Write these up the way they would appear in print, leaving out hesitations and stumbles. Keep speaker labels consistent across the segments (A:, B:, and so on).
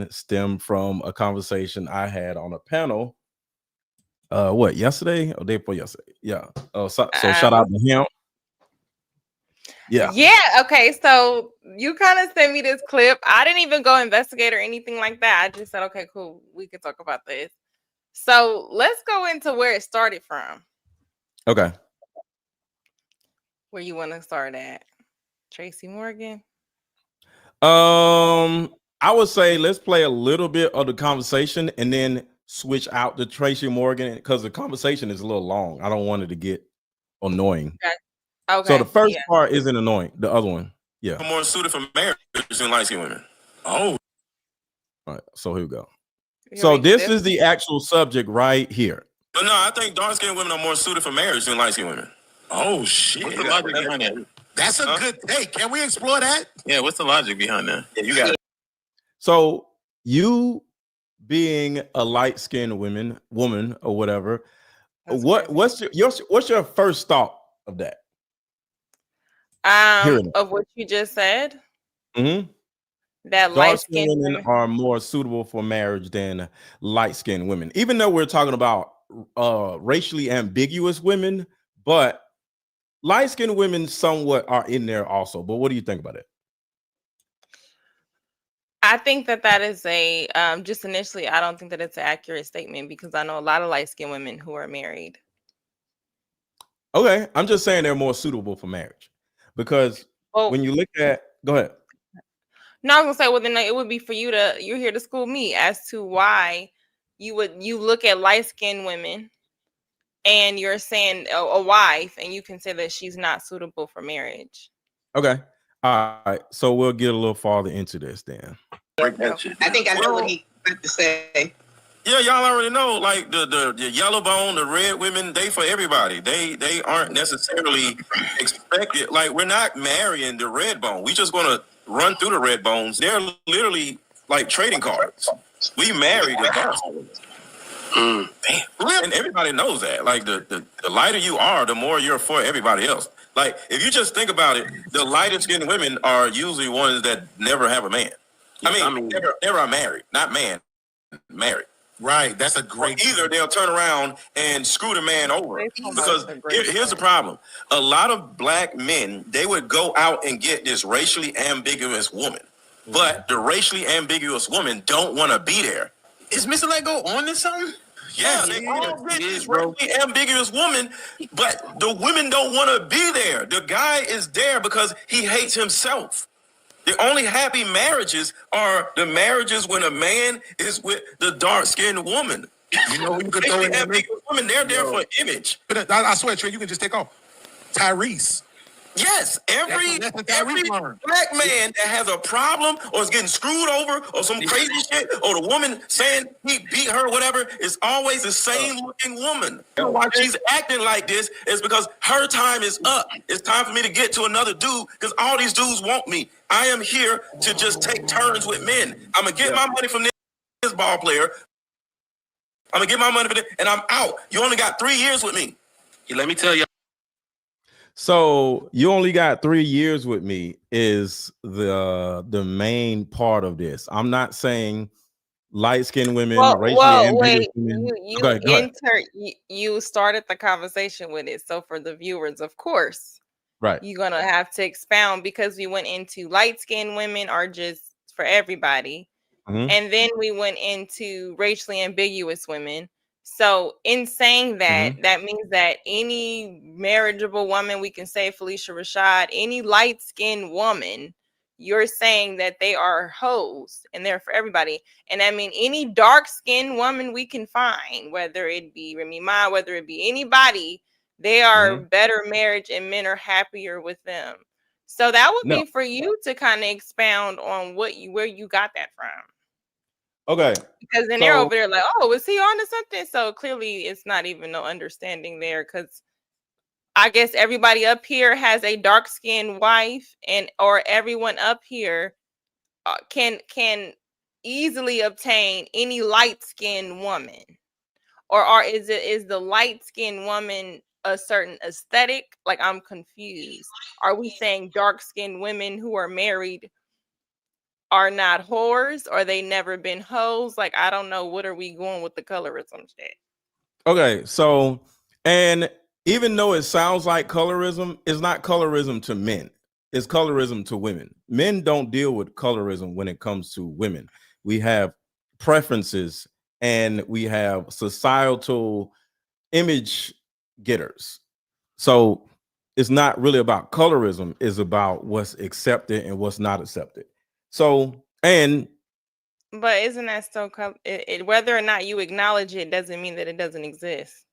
A: stemmed from a conversation I had on a panel. What, yesterday or day before yesterday? Yeah. So shout out to him. Yeah.
B: Yeah. Okay. So you kind of sent me this clip. I didn't even go investigate or anything like that. I just said, okay, cool. We can talk about this. So let's go into where it started from.
A: Okay.
B: Where you want to start at? Tracy Morgan.
A: I would say let's play a little bit of the conversation and then switch out to Tracy Morgan because the conversation is a little long. I don't want it to get annoying.
B: Okay.
A: So the first part isn't annoying. The other one, yeah.
C: More suited for marriage than light-skinned women. Oh.
A: All right. So here we go. So this is the actual subject right here.
C: But no, I think dark-skinned women are more suited for marriage than light-skinned women. Oh shit! What's the logic behind that? That's a good take. Can we explore that? Yeah. What's the logic behind that? Yeah, you got it.
A: So you being a light-skinned woman or whatever, what's your first thought of that?
B: Of what you just said.
A: Mm-hmm.
B: That
A: dark-skinned women are more suitable for marriage than light-skinned women, even though we're talking about racially ambiguous women, but light-skinned women somewhat are in there also. But what do you think about it?
B: I think that is a just initially, I don't think that it's an accurate statement because I know a lot of light-skinned women who are married.
A: Okay, I'm just saying they're more suitable for marriage because when you look at, go ahead.
B: No, I was gonna say, well, then it would be for you're here to school me as to why you look at light-skinned women and you're saying a wife and you can say that she's not suitable for marriage.
A: Okay. All right. So we'll get a little farther into this then.
D: I think I know what he meant to say.
C: Yeah, y'all already know, like the yellow bone, the red women, they for everybody. They aren't necessarily expected. Like, we're not marrying the red bone. We just gonna run through the red bones. They're literally like trading cards. We married the dark ones. And everybody knows that. Like the lighter you are, the more you're for everybody else. Like, if you just think about it, the lighter skinned women are usually ones that never have a man. I mean never are married, not married. Right, that's a great. Or either they'll turn around and screw the man over. Because here's the problem: a lot of black men, they would go out and get this racially ambiguous woman, but the racially ambiguous woman don't want to be there. Is Mr. Lego on this something? Yeah, they all get this racially ambiguous woman, but the women don't want to be there. The guy is there because he hates himself. The only happy marriages are the marriages when a man is with the dark-skinned woman. You know who you could throw in there? Women, they're there for image. But I swear, Trey, you can just take off Tyrese. Yes, every black man that has a problem or is getting screwed over or some crazy shit or the woman saying he beat her or whatever, is always the same looking woman. Why she's acting like this is because her time is up. It's time for me to get to another dude because all these dudes want me. I am here to just take turns with men. I'm going to get my money from this ball player. I'm going to get my money from this and I'm out. You only got 3 years with me. Let me tell you.
A: So you only got 3 years with me is the main part of this. I'm not saying light-skinned women, racially ambiguous women.
B: You started the conversation with it. So for the viewers, of course,
A: right,
B: you're gonna have to expound because we went into light-skinned women are just for everybody, and then we went into racially ambiguous women. So in saying that, that means that any marriageable woman, we can say Felicia Rashad, any light-skinned woman, you're saying that they are hoes and they're for everybody. And I mean, any dark-skinned woman we can find, whether it be Remy Ma, whether it be anybody, they are better marriage and men are happier with them. So that would be for you to kind of expound on where you got that from.
A: Okay.
B: Because then they're over there like, oh, is he on to something? So clearly it's not even no understanding there because I guess everybody up here has a dark-skinned wife or everyone up here can easily obtain any light-skinned woman. Or is the light-skinned woman a certain aesthetic? Like, I'm confused. Are we saying dark-skinned women who are married are not whores or they never been hoes. Like, I don't know. What are we going with the colorism shit?
A: Okay, so, and even though it sounds like colorism, it's not colorism to men. It's colorism to women. Men don't deal with colorism when it comes to women. We have preferences and we have societal image getters. So it's not really about colorism, it's about what's accepted and what's not accepted. So, and
B: But isn't that still whether or not you acknowledge it doesn't mean that it doesn't exist.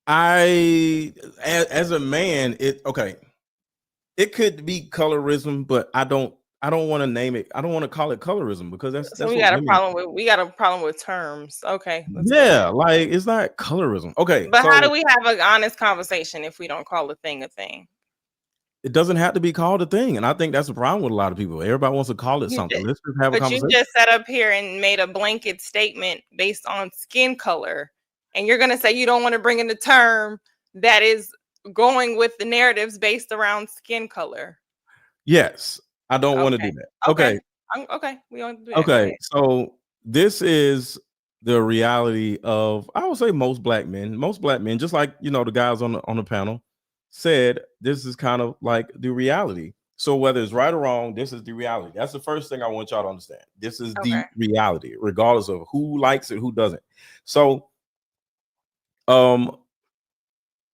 A: as a man, it could be colorism, but I don't want to name it. I don't want to call it colorism because that's
B: So we
A: what
B: got a
A: women
B: problem with terms. Okay. Let's go.
A: Yeah, like it's not colorism. Okay,
B: But
A: so
B: how do we have an honest conversation if we don't call a thing a thing?
A: it doesn't have to be called a thing, and I think that's the problem with a lot of people. Everybody wants to call it something. Let's just have a conversation.
B: But you just sat up here and made a blanket statement based on skin color, and you're gonna say you don't want to bring in the term that is going with the narratives based around skin color.
A: Yes, I don't want to do that. Okay.
B: Okay. We don't do that.
A: Okay, so this is the reality of, I would say, most black men, just like, you know, the guys on the panel said, this is kind of like the reality. So whether it's right or wrong, this is the reality. That's the first thing I want y'all to understand. This is the reality, regardless of who likes it, who doesn't. So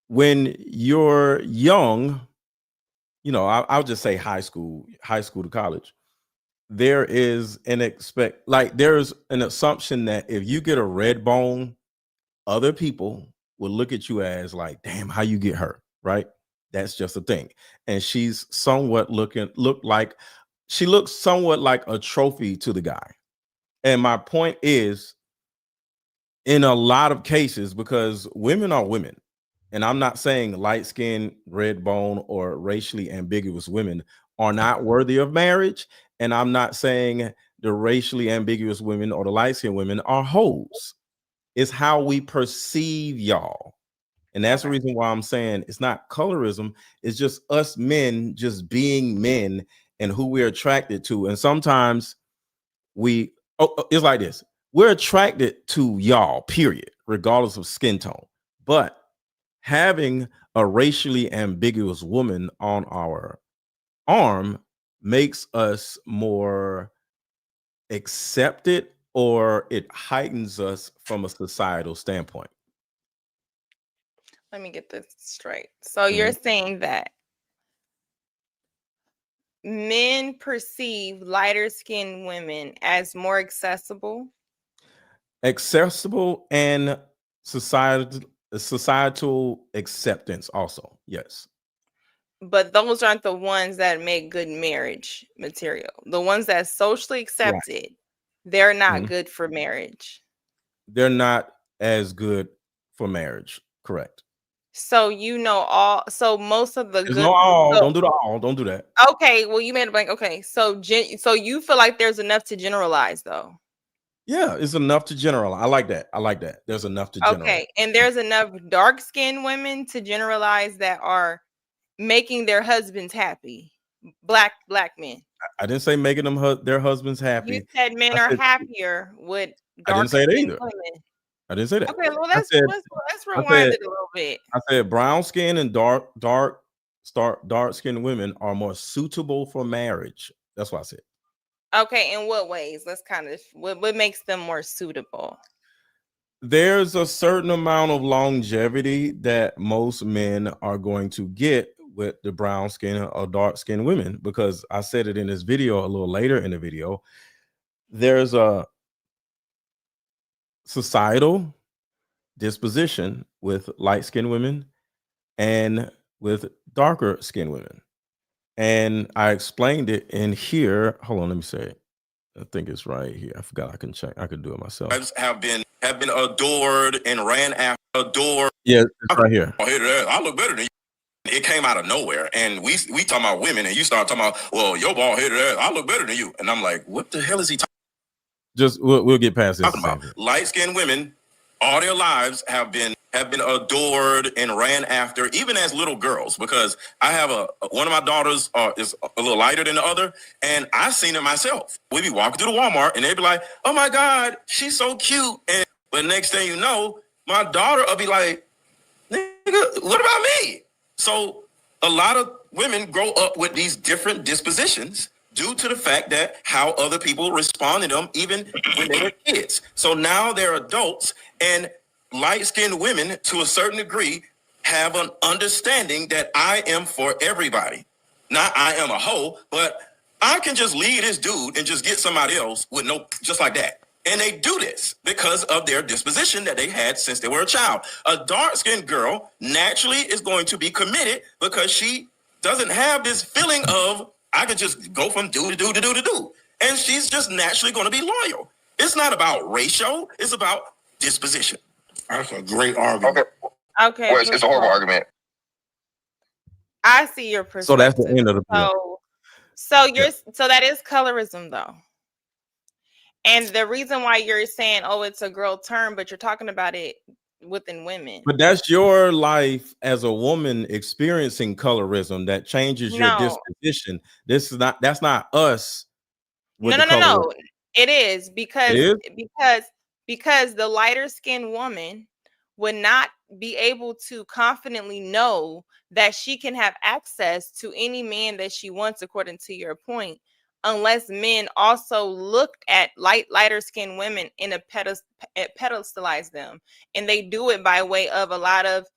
A: when you're young, you know, I'll just say high school to college, there is there's an assumption that if you get a red bone, other people will look at you as like, damn, how you get her, right? That's just a thing. And she's somewhat she looks somewhat like a trophy to the guy. And my point is, in a lot of cases, because women are women, and I'm not saying light skin, red bone, or racially ambiguous women are not worthy of marriage. And I'm not saying the racially ambiguous women or the light skinned women are hoes. It's how we perceive y'all. And that's the reason why I'm saying it's not colorism. It's just us men just being men and who we're attracted to. And sometimes it's like this. We're attracted to y'all, period, regardless of skin tone. But having a racially ambiguous woman on our arm makes us more accepted, or it heightens us from a societal standpoint.
B: Let me get this straight. So you're saying that men perceive lighter skinned women as more accessible
A: and societal acceptance also, yes.
B: But those aren't the ones that make good marriage material. The ones that socially accepted, they're not good for marriage.
A: They're not as good for marriage, correct?
B: So most of the
A: There's no all. Don't do the all. Don't do that.
B: Okay, well, you made a blank. Okay, so you feel like there's enough to generalize, though.
A: Yeah, it's enough to generalize. I like that. There's enough to generalize.
B: Okay, and there's enough dark-skinned women to generalize that are making their husbands happy. Black men.
A: I didn't say making them their husbands happy.
B: You said men are happier with dark.
A: I didn't say that either.
B: Women.
A: I didn't say that.
B: Okay, well, let's rewind it a little bit.
A: I said brown skin and dark skinned women are more suitable for marriage. That's what I said.
B: Okay, in what ways? Let's kind of what makes them more suitable?
A: There's a certain amount of longevity that most men are going to get with the brown skin or dark skinned women, because I said it in this video a little later in the video. There's a societal disposition with light skinned women and with darker skinned women. And I explained it in here. Hold on, let me say it. I think it's right here. I forgot I can check. I could do it myself.
C: Have been adored and ran after adored.
A: Yeah, it's right here.
C: I look better than you. It came out of nowhere, and we talking about women, and you start talking about, well, your bald headed ass, I look better than you, and I'm like, what the hell is he talking?
A: Just we'll get past this.
C: Talking about light skinned women all their lives have been adored and ran after, even as little girls. Because I have one of my daughters is a little lighter than the other, and I've seen it myself. We be walking through the Walmart, and they'd be like, "Oh my God, she's so cute!" And but next thing you know, my daughter will be like, "Nigga, what about me?" So a lot of women grow up with these different dispositions due to the fact that how other people respond to them, even when they were kids. So now they're adults, and light-skinned women, to a certain degree, have an understanding that I am for everybody. Not I am a hoe, but I can just leave this dude and just get somebody else with no, just like that. And they do this because of their disposition that they had since they were a child. A dark-skinned girl naturally is going to be committed because she doesn't have this feeling of, I could just go from do to do to do to do. And she's just naturally going to be loyal. It's not about ratio. It's about disposition. That's a great argument.
B: Okay.
E: Well, it's a horrible argument.
B: I see your perspective.
A: So that's the end of the
B: bill. So that is colorism, though. And the reason why you're saying, oh, it's a girl term, but you're talking about it within women.
A: But that's your life as a woman experiencing colorism that changes your disposition. That's not us.
B: No. It is because the lighter skinned woman would not be able to confidently know that she can have access to any man that she wants, according to your point, unless men also looked at lighter skinned women in a pedestalize them. And they do it by way of a lot of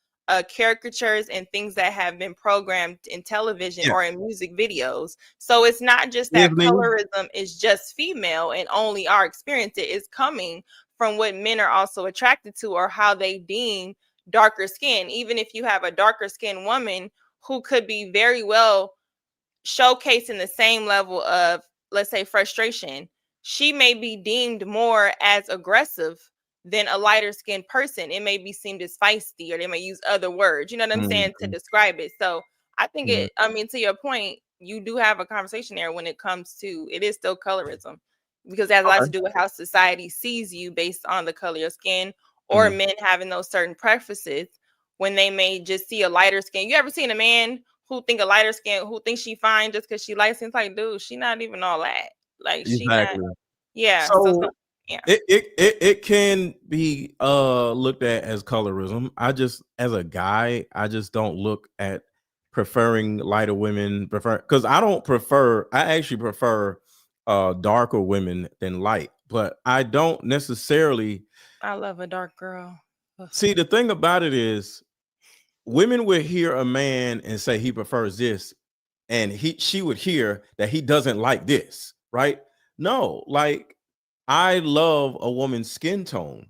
B: caricatures and things that have been programmed in television or in music videos. So it's not just that colorism is just female and only our experience. It is coming from what men are also attracted to, or how they deem darker skin. Even if you have a darker skinned woman who could be very well showcasing the same level of, let's say, frustration, she may be deemed more as aggressive than a lighter skinned person. It may be seen as feisty, or they may use other words, you know what I'm saying, to describe it. So I think to your point, you do have a conversation there when it comes to, it is still colorism, because it has a lot to do with how society sees you based on the color of your skin, or men having those certain preferences when they may just see a lighter skin. You ever seen a man who think a lighter skin, who thinks she fine just because she light skin? Like, dude, she not even all that. Like,
A: exactly.
B: So
A: it can be looked at as colorism. As a guy, I just don't look at preferring lighter women, because I actually prefer darker women than light, but I don't necessarily.
B: I love a dark girl.
A: See, the thing about it is, women would hear a man and say he prefers this, and she would hear that he doesn't like this, right? No, like, I love a woman's skin tone.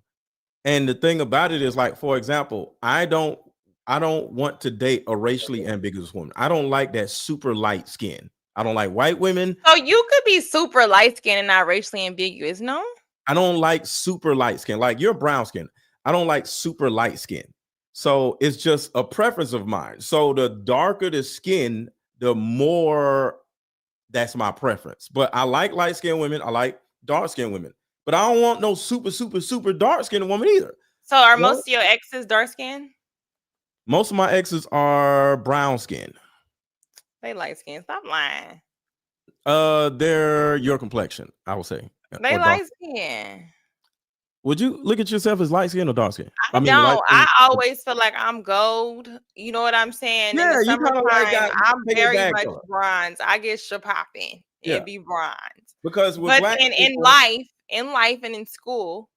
A: And the thing about it is, like, for example, I don't want to date a racially ambiguous woman. I don't like that super light skin. I don't like white women.
B: So you could be super light skin and not racially ambiguous, no?
A: I don't like super light skin. Like, you're brown skin. I don't like super light skin. So it's just a preference of mine. So the darker the skin, the more that's my preference. But I like light skinned women. I like dark skinned women. But I don't want no super, super, super dark skinned woman either.
B: So are most of your exes dark skin?
A: Most of my exes are brown skin.
B: They light skin. Stop lying.
A: They're your complexion, I would say.
B: They light skin.
A: Would you look at yourself as light skin or dark skin?
B: I don't. I always feel like I'm gold. You know what I'm saying?
A: Yeah,
B: in the
A: you kind of like that.
B: I'm very much bronze. I get popping. It'd be bronze.
A: Because with black
B: in
A: people,
B: in life and in school,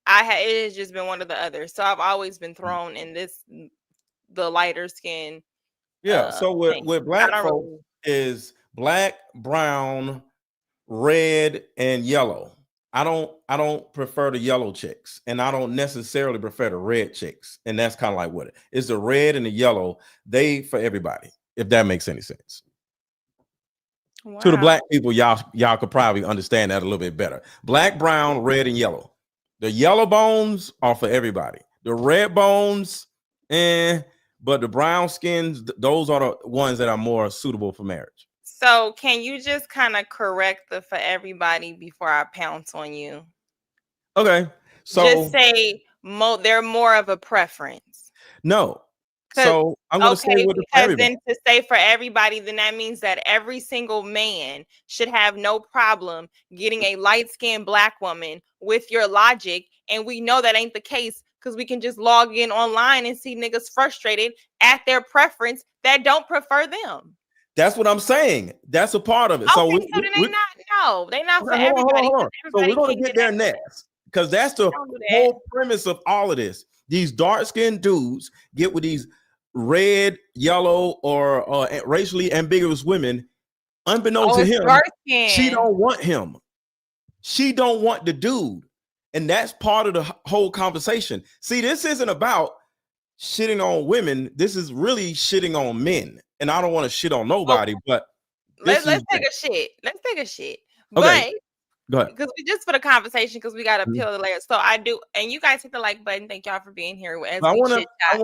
B: it has just been one or the other. So I've always been thrown in the lighter skin.
A: Yeah. So with black folk is black, brown, red, and yellow. I don't prefer the yellow chicks, and I don't necessarily prefer the red chicks. And that's kind of like what it is. The red and the yellow, they for everybody, if that makes any sense. Wow. To the black people, y'all could probably understand that a little bit better. Black, brown, red, and yellow. The yellow bones are for everybody. The red bones, but the brown skins, those are the ones that are more suitable for marriage.
B: So can you just kind of correct the for everybody before I pounce on you?
A: Okay. So
B: just say they're more of a preference.
A: No. So I'm going to stay with it for
B: because
A: everybody.
B: then to say for everybody, then that means that every single man should have no problem getting a light-skinned black woman with your logic. And we know that ain't the case because we can just log in online and see niggas frustrated at their preference that don't prefer them.
A: That's what I'm saying. That's a part of it. So
B: they not for everybody.
A: Hold on. So we're going to get there next because that's the whole premise of all of this. These dark-skinned dudes get with these red, yellow, or racially ambiguous women. Unbeknownst to him, she don't want him. She don't want the dude. And that's part of the whole conversation. See, this isn't about shitting on women. This is really shitting on men. And I don't want to shit on nobody, but
B: let's take a shit. Let's take a shit.
A: Okay. Go ahead.
B: Because we just for the conversation, because we got to peel the layers. So I do, and you guys hit the like button. Thank y'all for being here as we chit chat.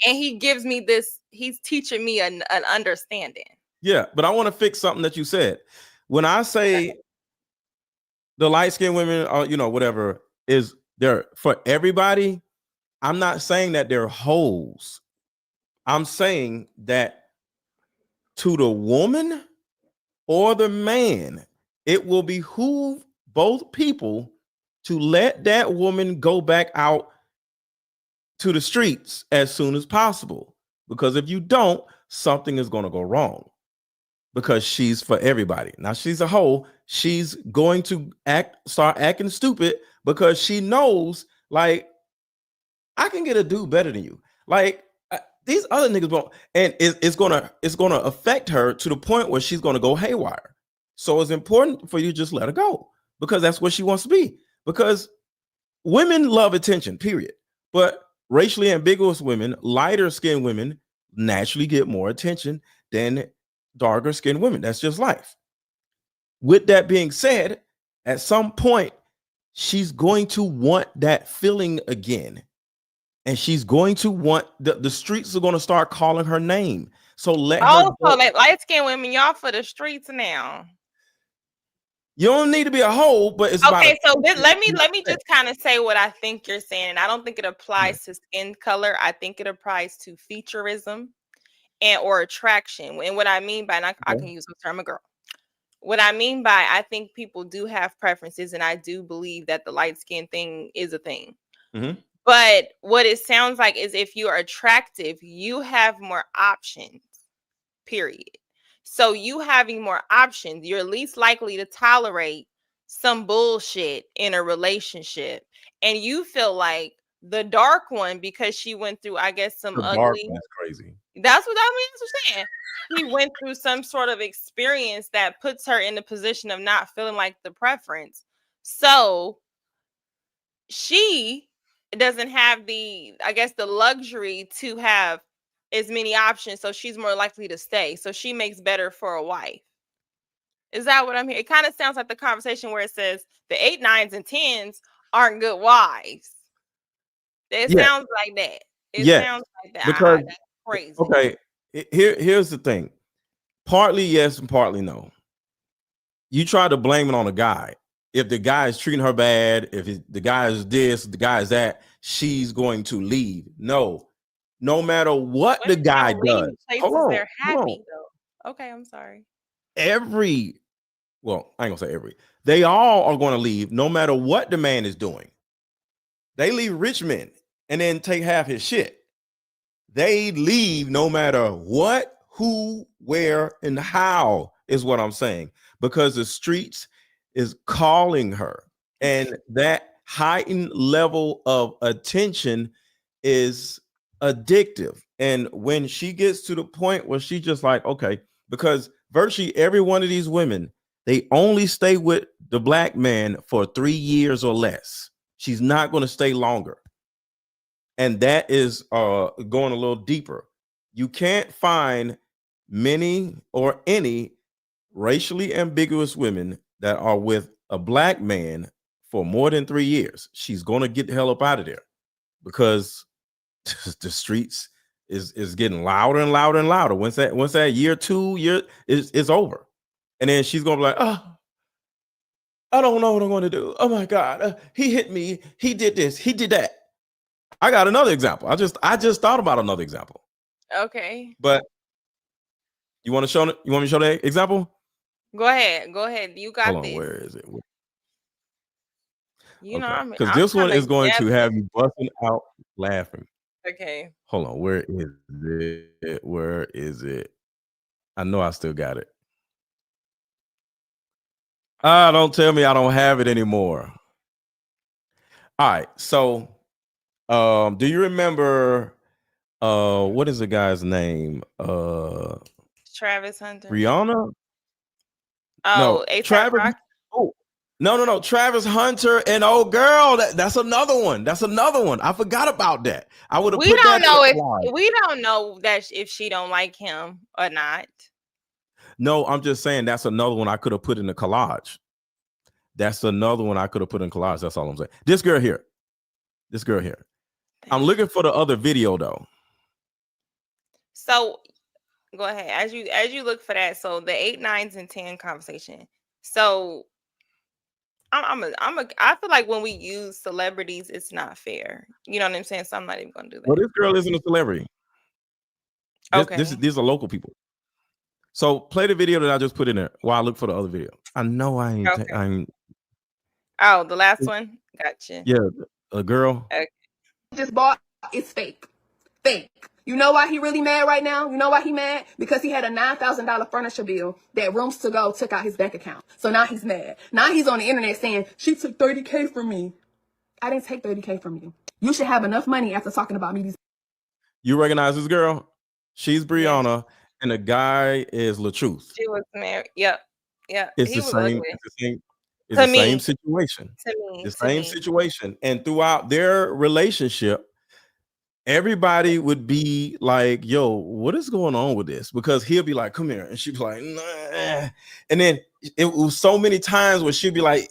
B: And he gives me this. He's teaching me an understanding.
A: Yeah, but I want to fix something that you said. When I say the light skinned women, or whatever, is there for everybody, I'm not saying that they're hoes. I'm saying that to the woman or the man, it will behoove both people to let that woman go back out to the streets as soon as possible. Because if you don't, something is going to go wrong. Because she's for everybody. Now she's a hoe. She's going to start acting stupid because she knows, like, I can get a dude better than you. Like, these other niggas won't, and it's gonna affect her to the point where she's gonna go haywire. So it's important for you to just let her go because that's what she wants to be. Because women love attention, period. But racially ambiguous women, lighter skinned women, naturally get more attention than darker skinned women. That's just life. With that being said, at some point, she's going to want that feeling again. And she's going to want the streets are going to start calling her name. So let her
B: so like light-skinned women, y'all for the streets now.
A: You don't need to be a hoe, but it's
B: okay. So let me just kind of say what I think you're saying, and I don't think it applies to skin color. I think it applies to featureism and or attraction. And what I mean by, and I can use the term a girl. What I mean by, I think people do have preferences, and I do believe that the light skin thing is a thing.
A: Mm-hmm.
B: But what it sounds like is if you're attractive, you have more options, period. So you having more options, you're least likely to tolerate some bullshit in a relationship. And you feel like the dark one, because she went through, I guess, some ugly.
A: That's crazy.
B: That's what I mean. I'm saying. He went through some sort of experience that puts her in the position of not feeling like the preference. So she doesn't have the luxury to have as many options, so she's more likely to stay. So she makes better for a wife. Is that what I'm hearing? It kind of sounds like the conversation where it says the 8, 9s, and 10s aren't good wives. It sounds like that. It sounds like that.
A: Because
B: that's crazy.
A: Okay, here's the thing. Partly yes and partly no. You try to blame it on a guy. If the guy is treating her bad, if the guy is this, the guy is that, she's going to leave. No matter what the guy does.
B: They're happy though. Okay, I'm sorry.
A: I ain't gonna say every. They all are going to leave no matter what the man is doing. They leave rich men and then take half his shit. They leave no matter what, who, where, and how is what I'm saying. Because the streets is calling her, and that heightened level of attention is addictive. And when she gets to the point where she just like, okay, because virtually every one of these women, they only stay with the black man for 3 years or less. She's not going to stay longer. And that is going a little deeper. You can't find many or any racially ambiguous women that are with a black man for more than 3 years. She's going to get the hell up out of there because the streets is getting louder and louder and louder. Once that year 2 year is over, and then she's going to be like, oh, I don't know what I'm going to do. Oh my God, he hit me. He did this. He did that. I got another example. I just thought about another example.
B: Okay.
A: But you want me to show that example?
B: Go ahead. You got
A: Hold on,
B: this.
A: where is it?
B: You know,
A: Okay, because this one is going to have you busting out laughing.
B: Okay.
A: Hold on, where is it? Where is it? I know I still got it. Don't tell me I don't have it anymore. All right, so do you remember what is the guy's name?
B: Travis Hunter.
A: Rihanna?
B: Oh,
A: No, Travis.
B: Rock?
A: Oh, no. Travis Hunter and old girl. That's another one. That's another one. I forgot about that. I would have put that.
B: We don't know that if she don't like him or not.
A: No, I'm just saying that's another one I could have put in the collage. That's another one I could have put in collage. That's all I'm saying. This girl here. I'm looking for the other video though.
B: So go ahead as you look for that. So the 8, 9s, and 10 conversation. So I feel like when we use celebrities, it's not fair. You know what I'm saying? So I'm not even gonna do that.
A: Well, this girl isn't a celebrity. These are local people. So play the video that I just put in there while I look for the other video. I know I ain't.
B: Okay. Oh, the last one. Gotcha.
A: Yeah, a girl.
B: Okay.
E: Just bought is fake. Fake. You know why he really mad right now? You know why he mad? Because he had a $9,000 furniture bill that Rooms to Go took out his bank account. So now he's mad. Now he's on the internet saying, she took $30K from me. I didn't take $30K from you. You should have enough money after talking about me.
A: You recognize this girl? She's Brianna, and the guy is LaTruth.
B: She was married. Yep. Yeah.
A: It's the same. It's the same situation. The same situation. And throughout their relationship, everybody would be like, yo, what is going on with this? Because he'll be like, come here. And she'd be like, nah. And then it was so many times where she'd be like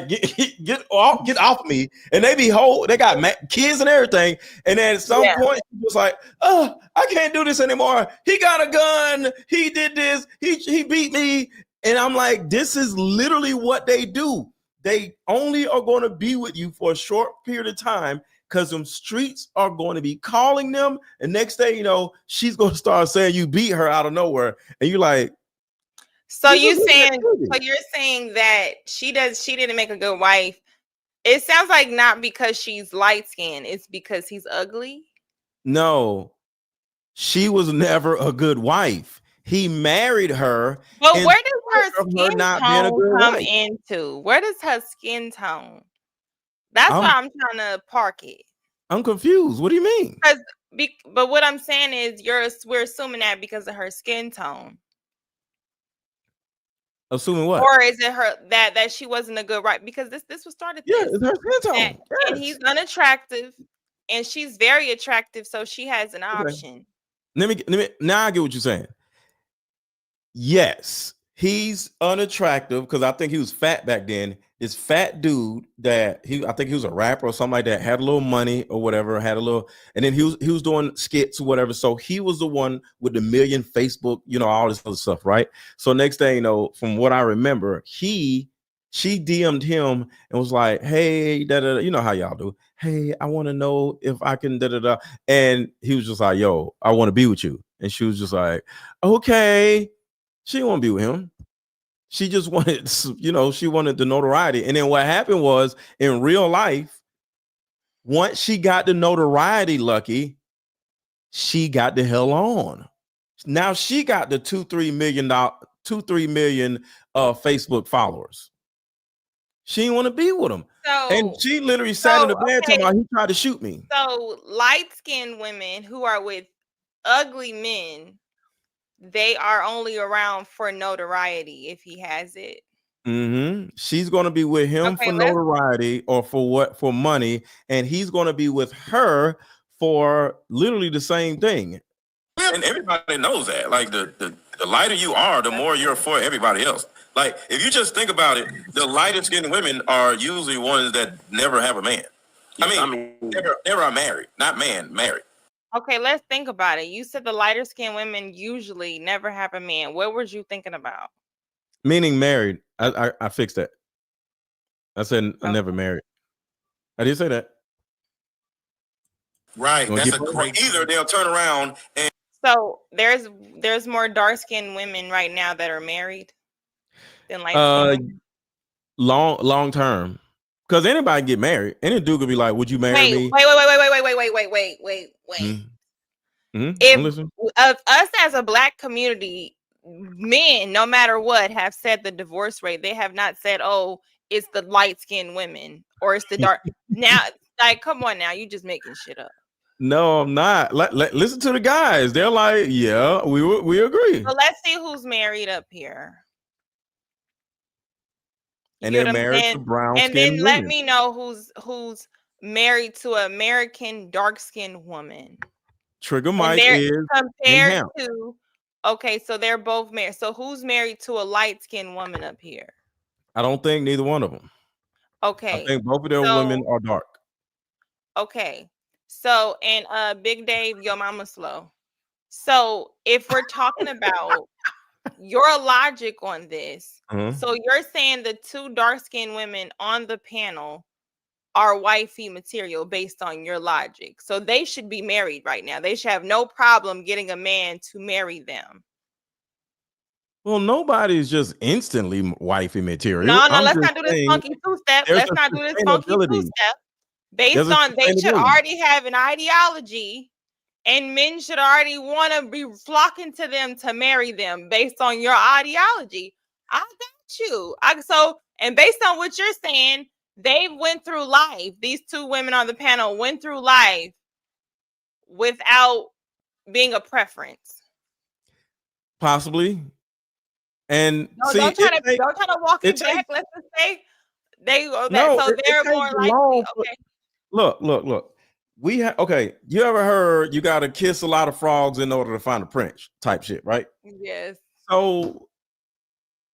A: get off me. And they got kids and everything. And then at some point, she was like, oh, I can't do this anymore. He got a gun. He did this. He beat me. And I'm like, this is literally what they do. They only are going to be with you for a short period of time because them streets are going to be calling them. And next day, you know, she's going to start saying you beat her out of nowhere. And you're like,
B: so you're saying that she didn't make a good wife. It sounds like not because she's light skinned, it's because he's ugly.
A: No, she was never a good wife. He married her.
B: But where does her skin tone come into? Where does her skin tone? That's why I'm trying to park it.
A: I'm confused. What do you mean?
B: But what I'm saying is we're assuming that because of her skin tone.
A: Assuming what?
B: Or is it her that she wasn't a good wife? Because this was started.
A: Yeah, it's her skin tone.
B: And he's unattractive, and she's very attractive, so she has an option.
A: Let me. Now I get what you're saying. Yes, he's unattractive because I think he was fat back then. This fat dude I think he was a rapper or something like that, had a little money or whatever, and then he was doing skits or whatever. So he was the one with the million Facebook, you know, all this other stuff, right? So next thing you know, from what I remember, she DM'd him and was like, hey, da-da-da, you know how y'all do. Hey, I want to know if I can da-da-da. And he was just like, yo, I want to be with you. And she was just like, okay. She didn't want to be with him. She just wanted, you know, she wanted the notoriety. And then what happened was in real life, once she got the notoriety, Lucky, she got the hell on. Now she got the 2-3 million Facebook followers. She didn't want to be with him. And she literally sat in the bed talking about he tried to shoot me.
B: So light-skinned women who are with ugly men, they are only around for notoriety if he has it.
A: She's going to be with him for notoriety or for money, and he's going to be with her for literally the same thing.
C: And everybody knows that. Like the lighter you are, the more you're for everybody else. Like if you just think about it, the lighter skinned women are usually ones that never have a man. I mean never are married, not married.
B: Okay, let's think about it. You said the lighter skinned women usually never have a man. What were you thinking about?
A: Meaning married. I fixed that. I said I never married. I didn't say that.
C: Right. That's a great. Either they'll turn around and.
B: So there's more dark skinned women right now that are married than light skinned.
A: Long term, because anybody get married. Any dude could be like, "Would you marry me?"
B: Wait. If of us as a black community, men, no matter what, have said the divorce rate. They have not said, "Oh, it's the light skinned women or it's the dark." Now, like, come on, now you just making shit up.
A: No, I'm not. Listen to the guys. They're like, yeah, we agree.
B: So let's see who's married up here.
A: And they're married to brown skinned women.
B: And then let me know who's married to an American dark skinned woman.
A: Trigger Mike is
B: compared to. Okay, so they're both married. So who's married to a light skinned woman up here?
A: I don't think neither one of them.
B: Okay,
A: I think both of their women are dark.
B: Okay. So, and Big Dave, your mama slow. So, if we're talking about your logic on this, so you're saying the two dark-skinned women on the panel are wifey material based on your logic. So they should be married right now. They should have no problem getting a man to marry them.
A: Well, nobody's just instantly wifey material.
B: No, let's not do this funky two-step. Let's not do this funky two-step. Based on they should already have an ideology, and men should already want to be flocking to them to marry them based on your ideology. I got you. And based on what you're saying, they went through life. These two women on the panel went through life without being a preference.
A: Possibly. And
B: don't try to walk it back. Let's just say they're more likely. Okay.
A: Look. You ever heard you gotta kiss a lot of frogs in order to find a prince type shit, right?
B: Yes.
A: So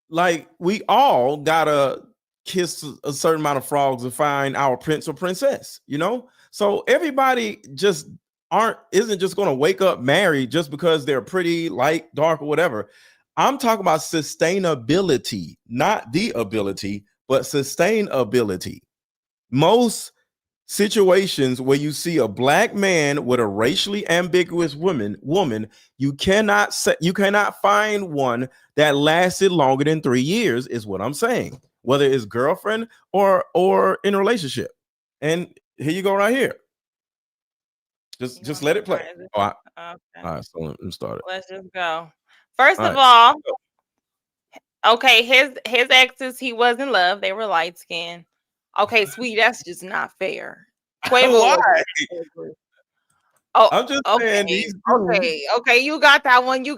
A: like we all gotta kiss a certain amount of frogs to find our prince or princess, you know? So everybody just isn't just gonna wake up married just because they're pretty, light, dark, or whatever. I'm talking about sustainability, not the ability, but sustainability. Most situations where you see a black man with a racially ambiguous woman, you cannot find one that lasted longer than 3 years, is what I'm saying. Whether it's girlfriend or in a relationship. And here you go right here. Just let it play. All right, so let me start it.
B: Let's just go. First of all, okay, his exes, he was in love. They were light skinned. Okay, sweet, that's just not fair.
A: Why?
B: I'm just saying these dudes. Okay, you got that one. You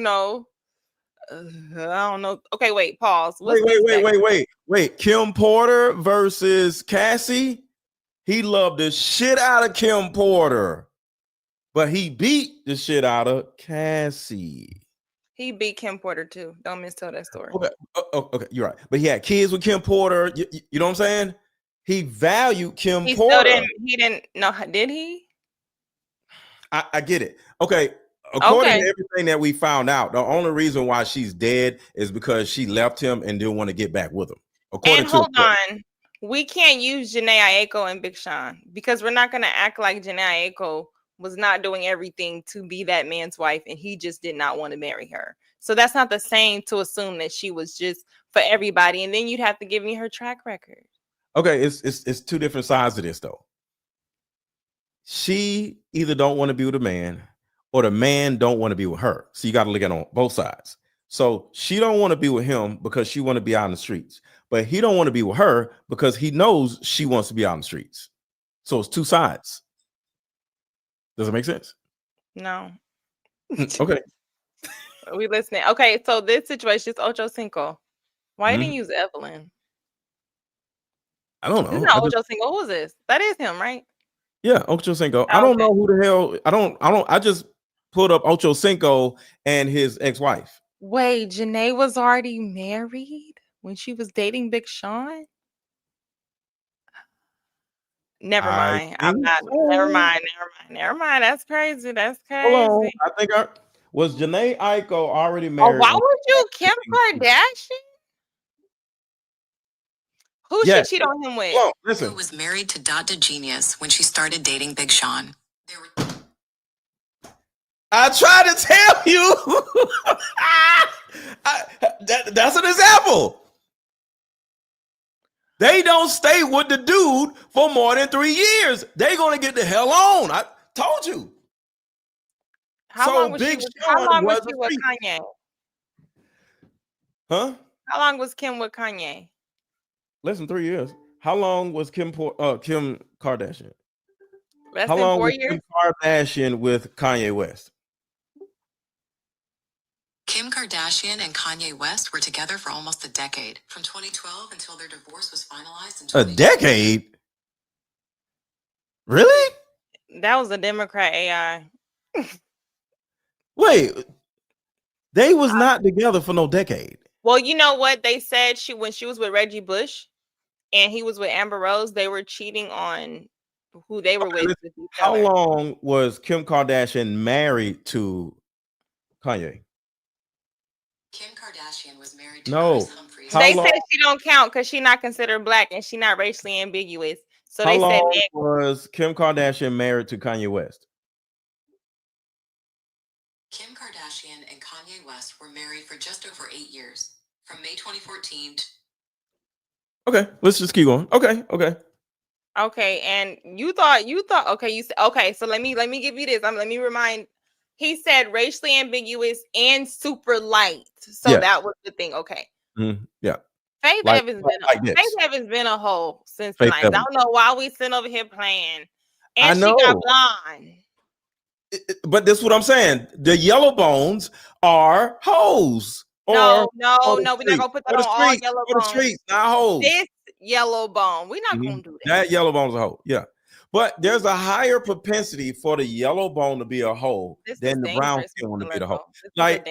B: know, I don't know. Okay, wait, pause.
A: Wait. Kim Porter versus Cassie. He loved the shit out of Kim Porter, but he beat the shit out of Cassie.
B: He beat Kim Porter too. Don't mistell that story.
A: Okay, you're right. But he had kids with Kim Porter. You know what I'm saying? He valued Kim Porter.
B: He didn't know. Did he?
A: I get it. Okay. According to everything that we found out, the only reason why she's dead is because she left him and didn't want to get back with him.
B: Hold on. We can't use Janae Aiko and Big Sean because we're not going to act like Janae Aiko was not doing everything to be that man's wife and he just did not want to marry her. So that's not the same to assume that she was just for everybody. And then you'd have to give me her track record.
A: Okay, it's two different sides of this though. She either don't want to be with a man or the man don't want to be with her. So you got to look at it on both sides. So she don't want to be with him because she want to be out in the streets, but he don't want to be with her because he knows she wants to be out in the streets. So it's two sides. Does it make sense?
B: No.
A: Okay.
B: We listening. Okay, so this situation is Ocho Cinco. Why didn't you use Evelyn?
A: I don't know.
B: This is not Ocho Cinco. Who is this? That is him, right?
A: Yeah, Ocho Cinco. I don't know who the hell. I just pulled up Ocho Cinco and his ex-wife.
B: Wait, Janae was already married when she was dating Big Sean? Never mind. I'm not. So. Never mind. That's crazy.
A: Hold on. I think was Janae Aiko already married.
B: Oh, why would you Kim Kardashian? Who she cheat on him with?
A: Well, listen.
F: Who was married to Dot Genius when she started dating Big Sean.
A: I try to tell you. That's an example. They don't stay with the dude for more than 3 years. They're going to get the hell on. I told you.
B: How long was she with Kanye?
A: Huh?
B: How long was Kim with Kanye?
A: Less than 3 years. How long was Kim Kardashian?
B: Less
A: How
B: than
A: long
B: 4
A: was
B: years?
A: Kim Kardashian with Kanye West?
F: Kim Kardashian and Kanye West were together for almost a decade, from 2012 until their divorce was finalized in 2020.
A: A decade? Really?
B: That was a Democrat AI.
A: Wait, they was not together for no decade.
B: Well, you know what they said, when she was with Reggie Bush and he was with Amber Rose, they were cheating on who they were with each
A: How
B: other.
A: long was Kim Kardashian married to Kanye?
F: Kim Kardashian was married to
A: No.
F: Chris Humphries.
B: They said she don't count because she's not considered black and she's not racially ambiguous. So
A: How
B: they said
A: long was Kim Kardashian married to Kanye West?
F: Kim Kardashian and Kanye West were married for just over 8 years, from May 2014 to...
A: Okay, let's just keep going. Okay.
B: Okay, and you thought okay, you said okay, so let me give you this. Let me remind. He said racially ambiguous and super light. So
A: Yeah.
B: that was the thing. Okay.
A: Yeah.
B: Faith Evans been a hoe since the 90s. I don't know why we sitting over here playing. And she got blonde.
A: But this is what I'm saying. The yellow bones are hoes.
B: No, we're not gonna put that on all yellow bones.
A: The streets, not hoes.
B: This yellow bone. We're not gonna do that.
A: That yellow bone's a hoe. Yeah. But there's a higher propensity for the yellow bone to be a hoe than the brown skin one to be a hoe. Like,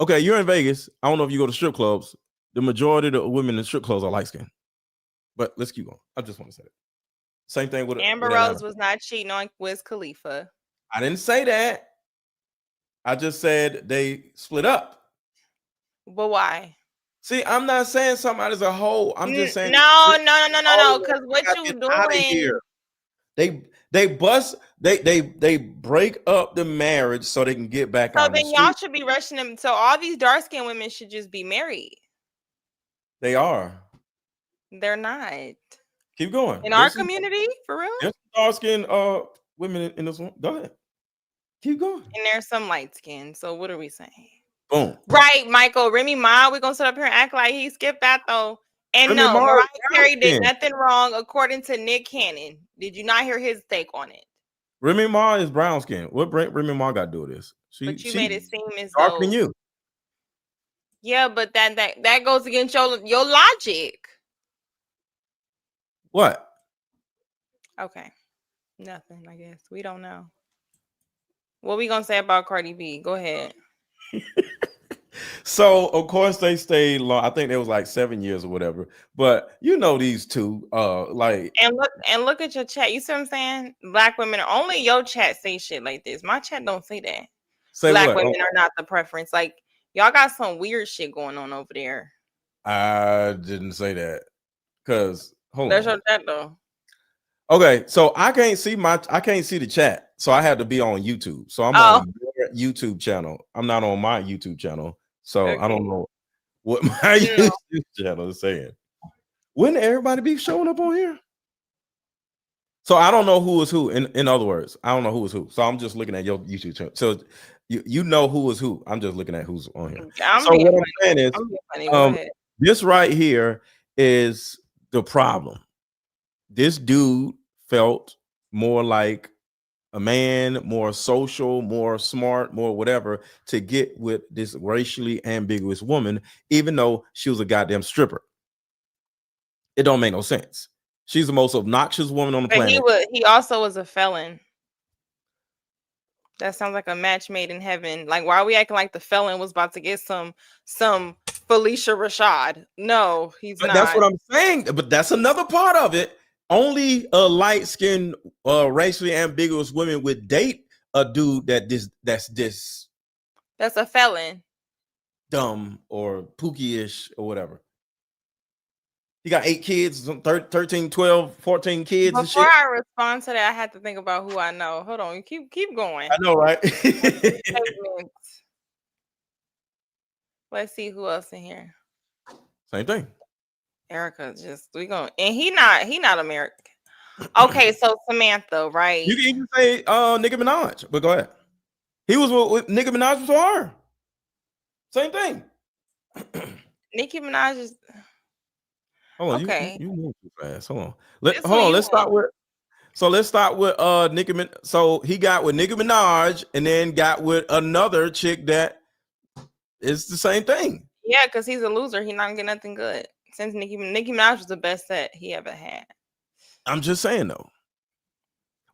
A: okay, you're in Vegas. I don't know if you go to strip clubs. The majority of the women in strip clubs are light skinned. But let's keep going. I just want to say that. Same thing with
B: Amber Rose was not cheating on Wiz Khalifa.
A: I didn't say that. I just said they split up.
B: But why?
A: See, I'm not saying somebody's a hoe. I'm just saying
B: no. Because what you doing?
A: They break up the marriage so they can get back out.
B: So then y'all should be rushing them. So all these dark skinned women should just be married.
A: They are.
B: They're not.
A: Keep going.
B: In our community, for real?
A: There's dark skinned women in this one. Go ahead. Keep going.
B: And there's some light skin. So what are we saying?
A: Boom.
B: Right, Michael. Remy Ma, we're gonna sit up here and act like he skipped that though. And Remy Mariah Carey did nothing wrong according to Nick Cannon. Did you not hear his take on it?
A: Remy Ma is brown skin. What Remy Ma got to do with this?
B: But you made it seem as
A: darker
B: though
A: than you.
B: Yeah, but that goes against your logic.
A: What?
B: Okay. Nothing, I guess. We don't know. What we gonna say about Cardi B? Go ahead.
A: So of course they stayed long. I think it was like 7 years or whatever. But you know these two, like
B: and look at your chat. You see what I'm saying? Black women are only your chat say shit like this. My chat don't say that. Black women are not the preference. Like y'all got some weird shit going on over there.
A: I didn't say that because
B: there's your chat though.
A: Okay, so I can't see the chat, so I had to be on YouTube. So I'm on your YouTube channel. I'm not on my YouTube channel, so I don't know what my YouTube channel is saying. Wouldn't everybody be showing up on here? So I don't know who is who. In other words, I don't know who is who. So I'm just looking at your YouTube channel. So you know who is who. I'm just looking at who's on here. So what I'm saying is, this right here is the problem. This dude felt more like a man, more social, more smart, more whatever to get with this racially ambiguous woman, even though she was a goddamn stripper. It don't make no sense. She's the most obnoxious woman on the planet.
B: He also was a felon. That sounds like a match made in heaven. Like, why are we acting like the felon was about to get some Felicia Rashad? No, he's not.
A: That's what I'm saying. But that's another part of it. Only a light-skinned, racially ambiguous women would date a dude that's
B: a felon,
A: dumb or pookie-ish or whatever. He got 8 kids, 13, 12, 14 kids and
B: Before
A: shit.
B: I respond to that, I had to think about who I know. Hold on, keep going.
A: I know, right?
B: Let's see who else in here.
A: Same thing.
B: Erica, we going, and he not American. Okay, so Samantha, right?
A: You can even say Nicki Minaj, but go ahead. He was with Nicki Minaj was with her. Same thing.
B: Nicki Minaj is
A: Hold on,
B: okay.
A: You move too fast. Hold on. Let's start with. So let's start with Nicki Minaj. So he got with Nicki Minaj and then got with another chick that is the same thing.
B: Yeah, because he's a loser. He's not gonna get nothing good. Since Nicki Minaj was the best that he ever had.
A: I'm just saying though.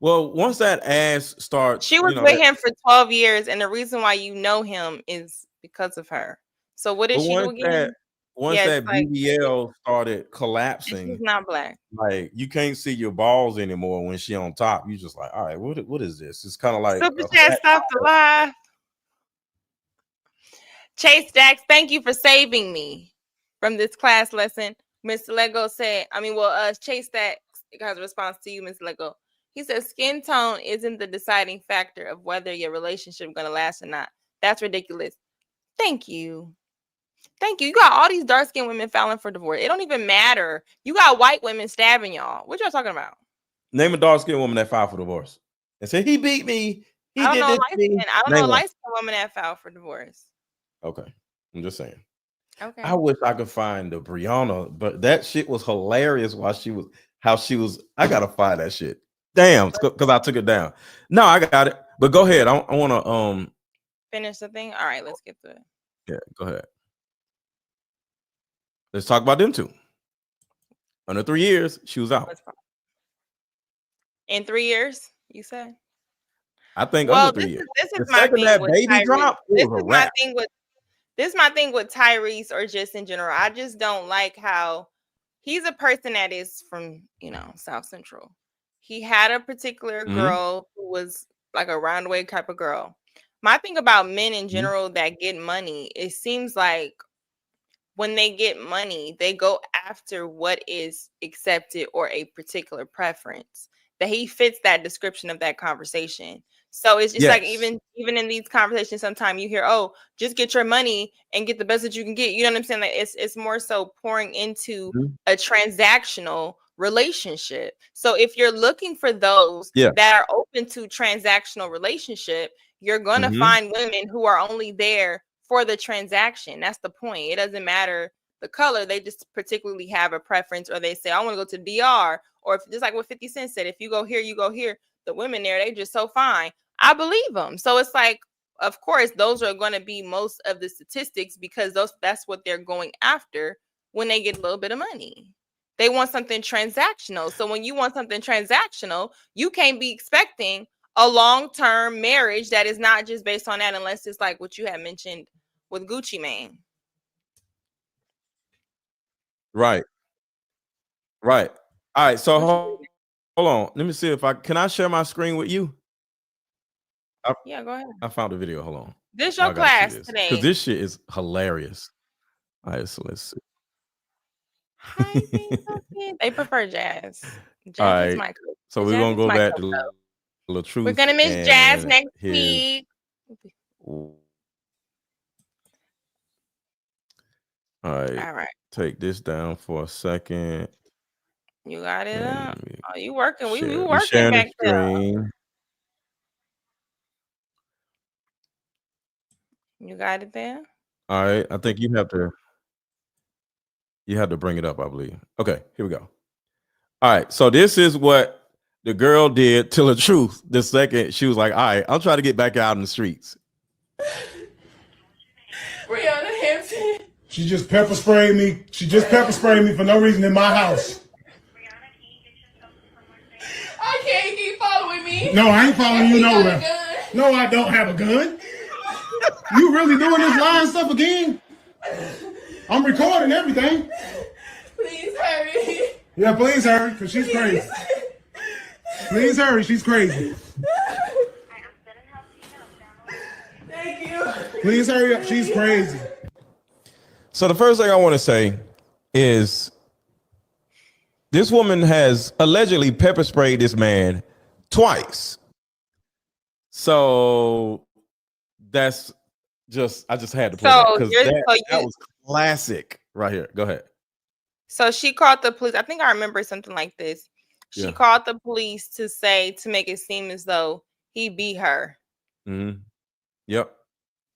A: Well, once that ass starts,
B: she was with him for 12 years, and the reason why you know him is because of her. So what did she do again?
A: Once that BBL started collapsing,
B: she's not black.
A: Like you can't see your balls anymore when she on top. You just like, all right, what is this? It's kind of like
B: Super Chat stopped the live. Chase Dax, thank you for saving me from this class lesson. Mr. Lego said, Chase Dax has a response to you, Mr. Lego. He says skin tone isn't the deciding factor of whether your relationship is gonna last or not. That's ridiculous. Thank you. Thank you. You got all these dark-skinned women filing for divorce. It don't even matter. You got white women stabbing y'all. What y'all talking about?
A: Name a dark-skinned woman that filed for divorce and say he beat me. I don't
B: know a light-skinned woman that filed for divorce.
A: Okay, I'm just saying.
B: Okay.
A: I wish I could find the Brianna, but that shit was hilarious. How she was. I gotta find that shit. Damn, because I took it down. No, I got it. But go ahead. I want to
B: finish the thing. All right, let's get to it.
A: Yeah, go ahead. Let's talk about them two. Under 3 years, she was out.
B: In 3 years, you said?
A: I think under 3 years.
B: This is my thing
A: that
B: with
A: baby drop.
B: This is my thing with Tyrese, or just in general. I just don't like how he's a person that is from, South Central. He had a particular girl who was like a roundaway type of girl. My thing about men in general that get money, it seems like when they get money, they go after what is accepted or a particular preference. That he fits that description of that conversation. So it's just like even in these conversations, sometimes you hear, oh, just get your money and get the best that you can get. You know what I'm saying? Like it's more so pouring into a transactional relationship. So if you're looking for those that are open to transactional relationship, you're gonna find women who are only there for the transaction. That's the point. It doesn't matter the color. They just particularly have a preference, or they say, I want to go to DR, or if, just like what 50 Cent said, if you go here, you go here. The women there, they just so fine. I believe them. So it's like, of course, those are going to be most of the statistics, because that's what they're going after when they get a little bit of money. They want something transactional. So when you want something transactional, you can't be expecting a long-term marriage that is not just based on that, unless it's like what you had mentioned with Gucci Mane.
A: Right. All right. So hold on. Let me see if can I share my screen with you?
B: Yeah, go ahead.
A: I found a video. Hold on.
B: This your class today.
A: Because this shit is hilarious. All right, so let's see.
B: Hi, they prefer Jazz.
A: Jazz is my coach. So we're gonna go back to La Truth.
B: We're gonna miss Jazz next week.
A: All right. Take this down for a second.
B: You got it up. Oh, you working? We working
A: sharing
B: back
A: the screen.
B: You got it there.
A: All right. I think you have to bring it up, I believe. Okay, here we go. All right. So this is what the girl did to La Truth the second she was like, all right, I'll try to get back out in the streets.
E: Brianna Hampton.
G: She just pepper sprayed me. She just pepper sprayed me for no reason in my house.
E: I can't keep following me.
G: No, I ain't following you nowhere. No, I don't have a gun. You really doing this lying stuff again? I'm recording everything.
E: Please hurry.
G: Yeah, please hurry, because she's crazy. Please hurry, she's crazy.
E: Thank you.
G: Please hurry up, she's crazy.
A: So the first thing I want to say is This woman has allegedly pepper sprayed this man twice. So that's I just had to play that because that was classic right here. Go ahead.
B: So she called the police. I think I remember something like this. She called the police to make it seem as though he beat her.
A: Mm-hmm. Yep.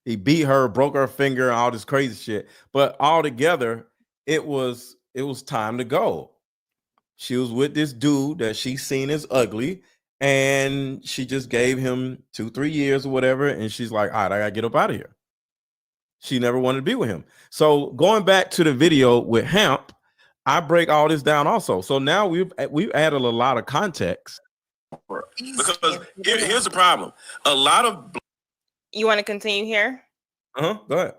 A: He beat her, broke her finger, all this crazy shit. But all together, it was time to go. She was with this dude that she seen as ugly, and she just gave him 2-3 years or whatever. And she's like, all right, I gotta get up out of here. She never wanted to be with him. So going back to the video with Hamp, I break all this down also. So now we've added a lot of context.
C: Because here's the problem. A lot of
B: You want to continue here?
A: Go ahead.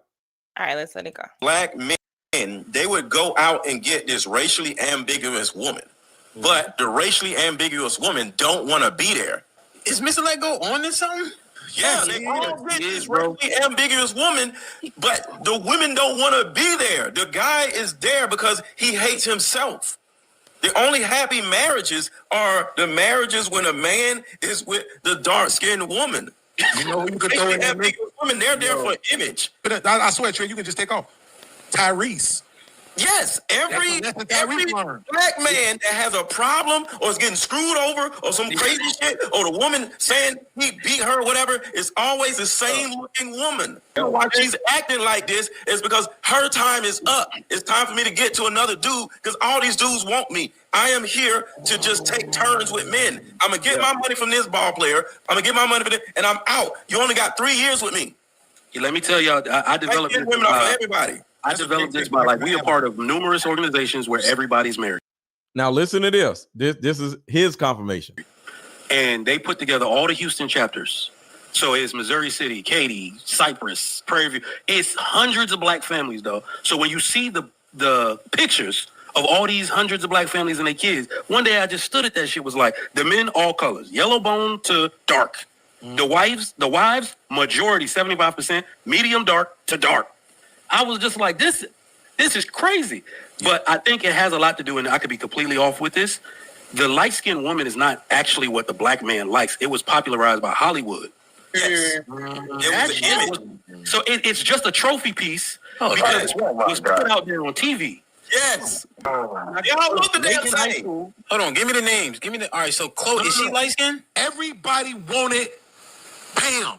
B: All right, let's let it go.
C: Black men, they would go out and get this racially ambiguous woman. But the racially ambiguous women don't want to be there.
H: Is Mr. Lego on this something?
C: Yeah, they all get this racially ambiguous woman, but the women don't want to be there. The guy is there because he hates himself. The only happy marriages are the marriages when a man is with the dark-skinned woman.
H: You know who you could throw in there?
C: Women, they're there for image.
H: But I swear, Trey, you can just take off. Tyrese.
C: Yes, every black man that has a problem or is getting screwed over or some crazy shit, or the woman saying he beat her or whatever, is always the same looking woman. Why she's acting like this is because her time is up. It's time for me to get to another dude because all these dudes want me. I am here to just take turns with men. I'm going to get my money from this ball player. I'm going to get my money from this, and I'm out. You only got 3 years with me.
I: Yeah, let me tell y'all, I developed this.
C: Women are for everybody.
I: I developed this by we are part of numerous organizations where everybody's married.
A: Now listen to this. This is his confirmation.
I: And they put together all the Houston chapters. So it's Missouri City, Katy, Cypress, Prairie View. It's hundreds of black families though. So when you see the pictures of all these hundreds of black families and their kids, one day I just stood at that shit, was like, the men all colors, yellow bone to dark. The wives, majority, 75%, medium dark to dark. I was just like, this is crazy. But I think it has a lot to do, and I could be completely off with this. The light-skinned woman is not actually what the black man likes. It was popularized by Hollywood.
C: Yes.
I: So it's just a trophy piece because it was put out there on TV.
C: Yes. Y'all look at that say.
H: Hold on, give me the names. All right, so Chloe, is she light-skinned? Everybody wanted Pam.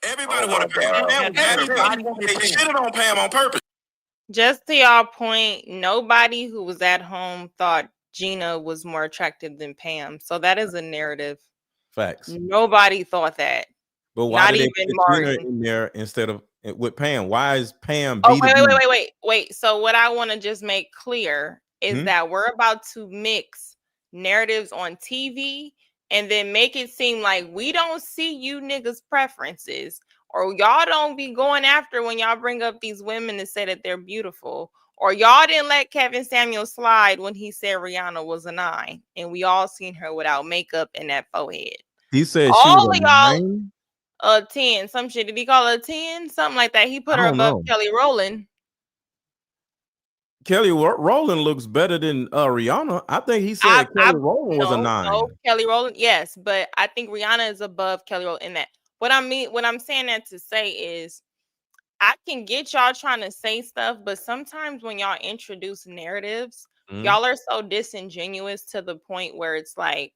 C: Everybody want to Pam. Everybody they shitted on Pam on purpose.
B: Just to y'all point, nobody who was at home thought Gina was more attractive than Pam. So that is a narrative.
A: Facts.
B: Nobody thought that.
A: But why did they put Gina in there instead of with Pam? Why is Pam?
B: Wait. So what I want to just make clear is that we're about to mix narratives on TV and then make it seem like we don't see you niggas' preferences, or y'all don't be going after when y'all bring up these women and say that they're beautiful, or y'all didn't let Kevin Samuel slide when he said Rihanna was a 9, and we all seen her without makeup and that forehead.
A: He said
B: all
A: she was
B: of y'all
A: 9?
B: A 10, some shit. Did he call her a 10? Something like that. He put her above Kelly Rowland.
A: Kelly Rowland looks better than Rihanna. I think he said Kelly Rowland was a 9.
B: No, Kelly Rowland, yes, but I think Rihanna is above Kelly Rowland in that. What I'm saying that to say is, I can get y'all trying to say stuff, but sometimes when y'all introduce narratives, y'all are so disingenuous to the point where it's like,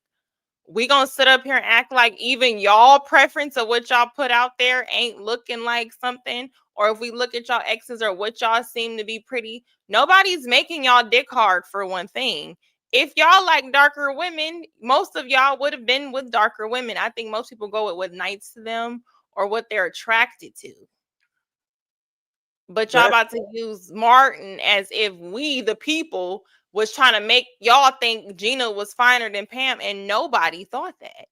B: we gonna sit up here and act like even y'all preference of what y'all put out there ain't looking like something. Or if we look at y'all exes or what y'all seem to be pretty, nobody's making y'all dick hard for one thing. If y'all like darker women, most of y'all would have been with darker women. I think most people go with what nights to them or what they're attracted to. But y'all about to use Martin as if we, the people, was trying to make y'all think Gina was finer than Pam, and nobody thought that.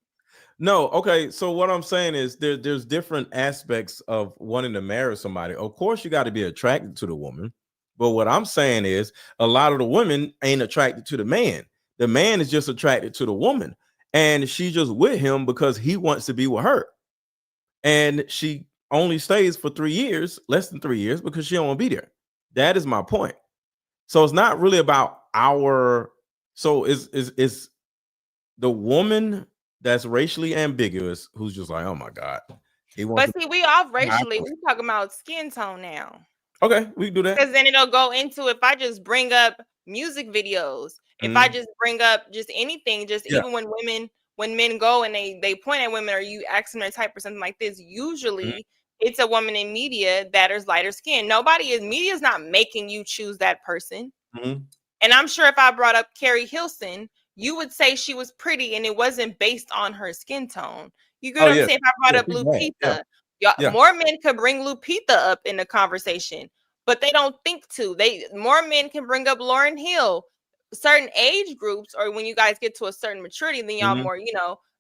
A: No, okay. So what I'm saying is there's different aspects of wanting to marry somebody. Of course, you got to be attracted to the woman. But what I'm saying is a lot of the women ain't attracted to the man. The man is just attracted to the woman. And she's just with him because he wants to be with her. And she only stays for 3 years, less than 3 years, because she don't want to be there. That is my point. So it's not really about our So is the woman that's racially ambiguous who's just like, oh my God.
B: But see, we off racially. We talking about skin tone now.
A: Okay, we can do that.
B: Because then it'll go into if I just bring up music videos, if I just bring up just anything, just even when men go and they point at women or you ask them their type or something like this, usually it's a woman in media that is lighter skin. Media is not making you choose that person. And I'm sure if I brought up Carrie Hilson, you would say she was pretty and it wasn't based on her skin tone. You get what I'm saying? If I brought up Lupita, more men could bring Lupita up in the conversation, but they don't think to. More men can bring up Lauryn Hill. Certain age groups, or when you guys get to a certain maturity, then y'all more,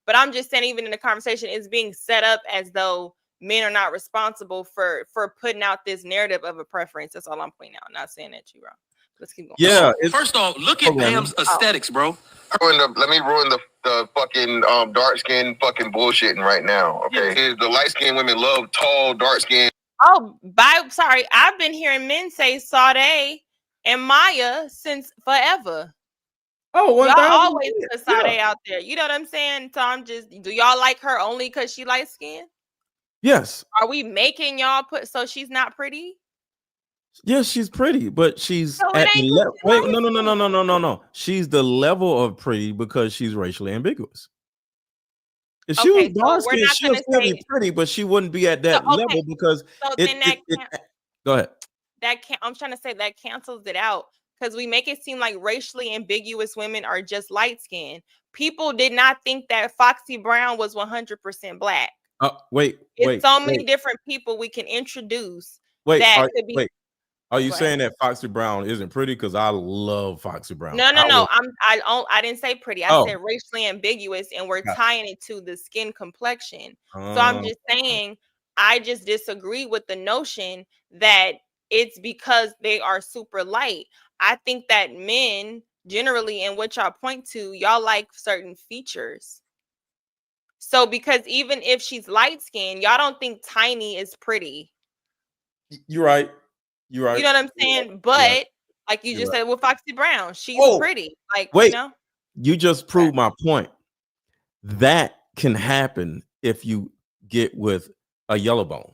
B: But I'm just saying, even in the conversation, it's being set up as though men are not responsible for putting out this narrative of a preference. That's all I'm pointing out. I'm not saying that you're wrong. Let's keep going.
A: Yeah.
I: First off, look at Pam's aesthetics, bro.
C: Let me ruin the fucking dark skin fucking bullshitting right now. Okay, the light skinned women love tall, dark skin.
B: Oh, sorry. I've been hearing men say Sade and Maya since forever.
A: Oh,
B: y'all always put Sade out there. You know what I'm saying? So do y'all like her only because she light skinned?
A: Yes.
B: Are we making y'all so she's not pretty?
A: Yes, she's pretty, but she's at the level. Wait, no. She's the level of pretty because she's racially ambiguous. If she was dark skinned, she'll still be pretty, but she wouldn't be at that level because go ahead.
B: I'm trying to say that cancels it out because we make it seem like racially ambiguous women are just light skinned. People did not think that Foxy Brown was 100% black.
A: It's
B: so many different people we can introduce.
A: Are you saying that Foxy Brown isn't pretty? Because I love Foxy Brown.
B: No. I didn't say pretty. I said racially ambiguous, and we're tying it to the skin complexion. So I'm just saying, I just disagree with the notion that it's because they are super light. I think that men generally, and what y'all point to, y'all like certain features. So because even if she's light skinned, y'all don't think Tiny is pretty.
A: You're right. You're right.
B: You know what I'm saying? But like you just said with Foxy Brown, she's pretty. Like,
A: you just proved my point. That can happen if you get with a yellow bone.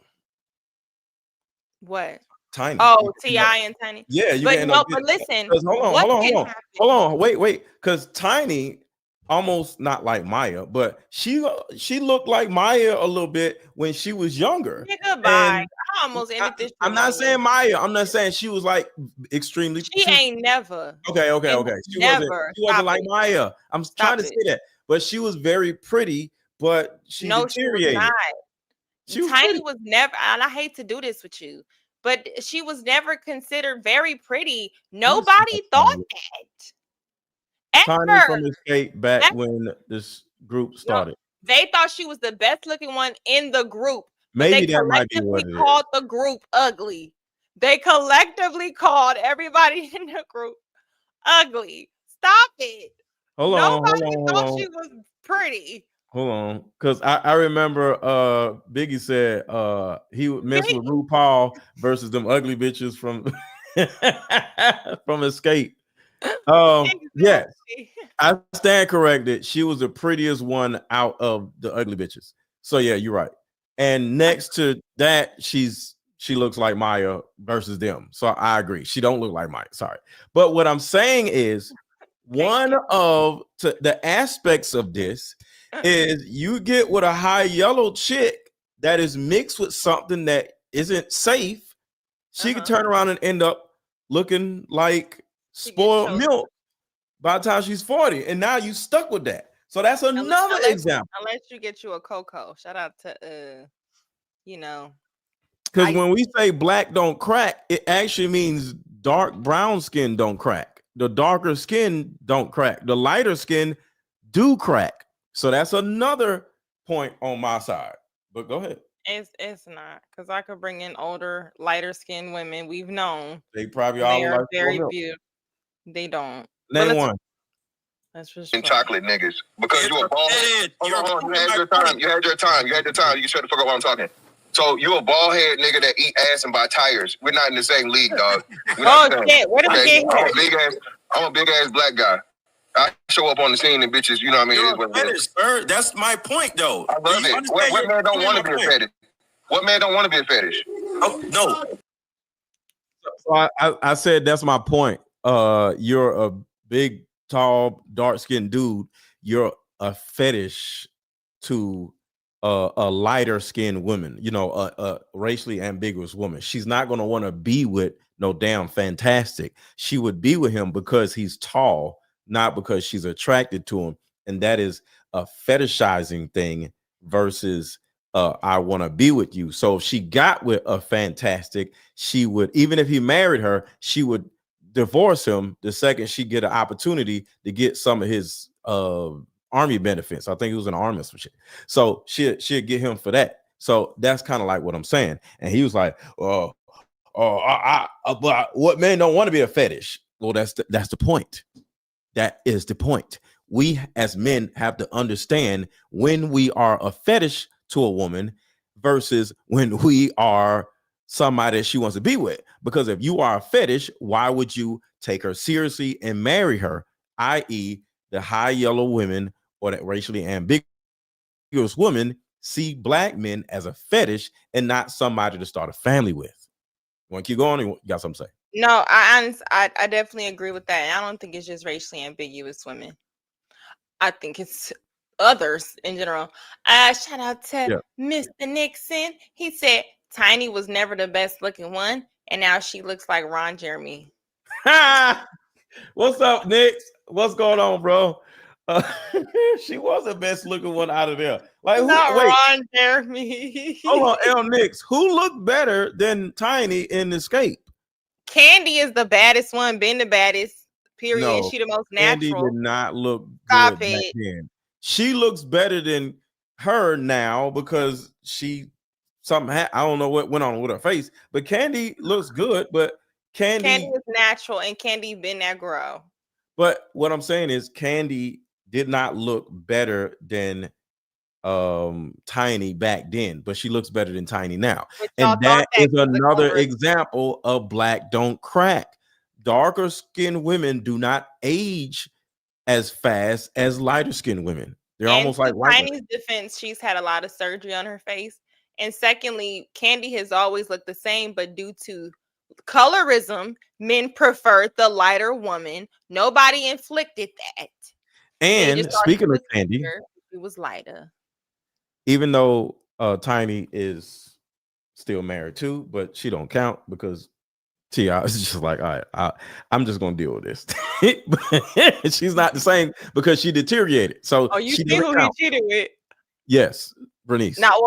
B: What?
A: Tiny.
B: Oh, T.I. and Tiny.
A: Yeah,
B: but listen.
A: Hold on. Wait. Because Tiny almost not like Maya, but she looked like Maya a little bit when she was younger.
B: Goodbye. I almost ended this.
A: I'm not saying Maya. I'm not saying she was like extremely.
B: She ain't never.
A: Okay. She wasn't like Maya. I'm trying to say that, but she was very pretty, but she deteriorated.
B: She was not. Tiny was never, and I hate to do this with you, but she was never considered very pretty. Nobody thought that.
A: Tiny from Escape back when this group started.
B: They thought she was the best looking one in the group.
A: Maybe that might be what it is.
B: Called the group ugly. They collectively called everybody in the group ugly. Stop it. Nobody thought she was pretty.
A: Hold on, because I remember Biggie said he would mess with RuPaul versus them ugly bitches from from Escape. Yes, I stand corrected. She was the prettiest one out of the ugly bitches. So yeah, you're right. And next to that, she looks like Maya versus them. So I agree. She don't look like Maya. Sorry. But what I'm saying is one of the aspects of this is you get with a high yellow chick that is mixed with something that isn't safe. She could turn around and end up looking like spoiled milk by the time she's 40. And now you stuck with that. So that's another example.
B: Unless you get you a Coco. Shout out to
A: because when we say black don't crack, it actually means dark brown skin don't crack. The darker skin don't crack. The lighter skin do crack. So that's another point on my side. But go ahead.
B: It's not, because I could bring in older, lighter skinned women. We've known
A: they probably all
B: are very beautiful. They don't.
A: Name one.
B: That's just
C: chocolate niggas because you a bald head. Hold on, you had your time. You had your time. You can shut the fuck up while I'm talking. So you a bald head nigga that eat ass and buy tires. We're not in the same league, dog.
B: Shit! Where did we get here?
C: I'm a big ass black guy.
J: I show up on the scene and bitches, you know what I mean?
C: You're a fetish, sir. That's my point, though.
J: I love it. What man don't want to be a fetish? What man don't want to be a fetish?
C: Oh, no.
A: So I said that's my point. You're a big, tall, dark-skinned dude. You're a fetish to a lighter skinned woman, you know, a racially ambiguous woman. She's not going to want to be with no damn Fantastic. She would be with him because he's tall, not because she's attracted to him. And that is a fetishizing thing versus I want to be with you. So if she got with a Fantastic, she would, even if he married her, she would divorce him the second she get an opportunity to get some of his army benefits. I think he was in the army or some shit. So she'd get him for that. So that's kind of like what I'm saying. And he was like, but what men don't want to be a fetish? Well, that's the point. That is the point. We as men have to understand when we are a fetish to a woman versus when we are somebody that she wants to be with. Because if you are a fetish, why would you take her seriously and marry her? I.e., the high yellow women or that racially ambiguous women see black men as a fetish and not somebody to start a family with. You want to keep going? Or you got something to say?
B: No, I definitely agree with that. And I don't think it's just racially ambiguous women. I think it's others in general. Shout out to Mr. Nixon. He said Tiny was never the best looking one, and now she looks like Ron Jeremy.
A: What's up, Nick? What's going on, bro? She was the best looking one out of there. Like,
B: Ron Jeremy.
A: Hold on, L Nix. Who looked better than Tiny in Escape?
B: Candy is the baddest one, been the baddest. Period.
A: No,
B: She the most
A: Candy
B: natural.
A: did not look
B: Stop
A: good
B: it.
A: back then. She looks better than her now because something I don't know what went on with her face, but Candy looks good. But Candy
B: is natural, and Candy been that girl.
A: But what I'm saying is Candy did not look better than Tiny back then, but she looks better than Tiny now. And that is another example of black don't crack. Darker skinned women do not age as fast as lighter skinned women. They're almost like white
B: Tiny's defense, she's had a lot of surgery on her face. And secondly, Candy has always looked the same, but due to colorism, men preferred the lighter woman. Nobody inflicted that.
A: And speaking of Candy,
B: it was lighter.
A: Even though Tiny is still married too, but she don't count because T.I. is just like, all right, I'm just gonna deal with this. She's not the same because she deteriorated. So
B: you see who he cheated with?
A: Yes, Bernice.
B: Not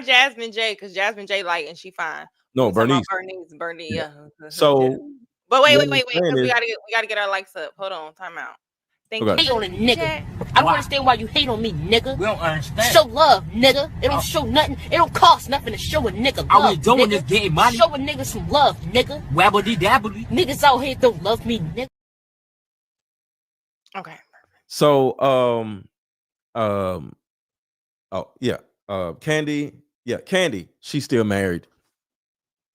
B: Jasmine J, because Jasmine J light and she fine.
A: No, Bernice.
B: Bernice.
A: Yeah. So,
B: but wait, because we gotta get our likes up. Hold on, time out. Thank you.
K: Hate on a nigga. I don't understand why you hate on me, nigga. We don't understand. Show love, nigga. It don't show nothing. It don't cost nothing to show a nigga love. All we doing is getting money. Show a nigga some love, nigga. Wabbly dabbly. Niggas out here don't love me, nigga.
B: Okay.
A: So, Candy, she's still married.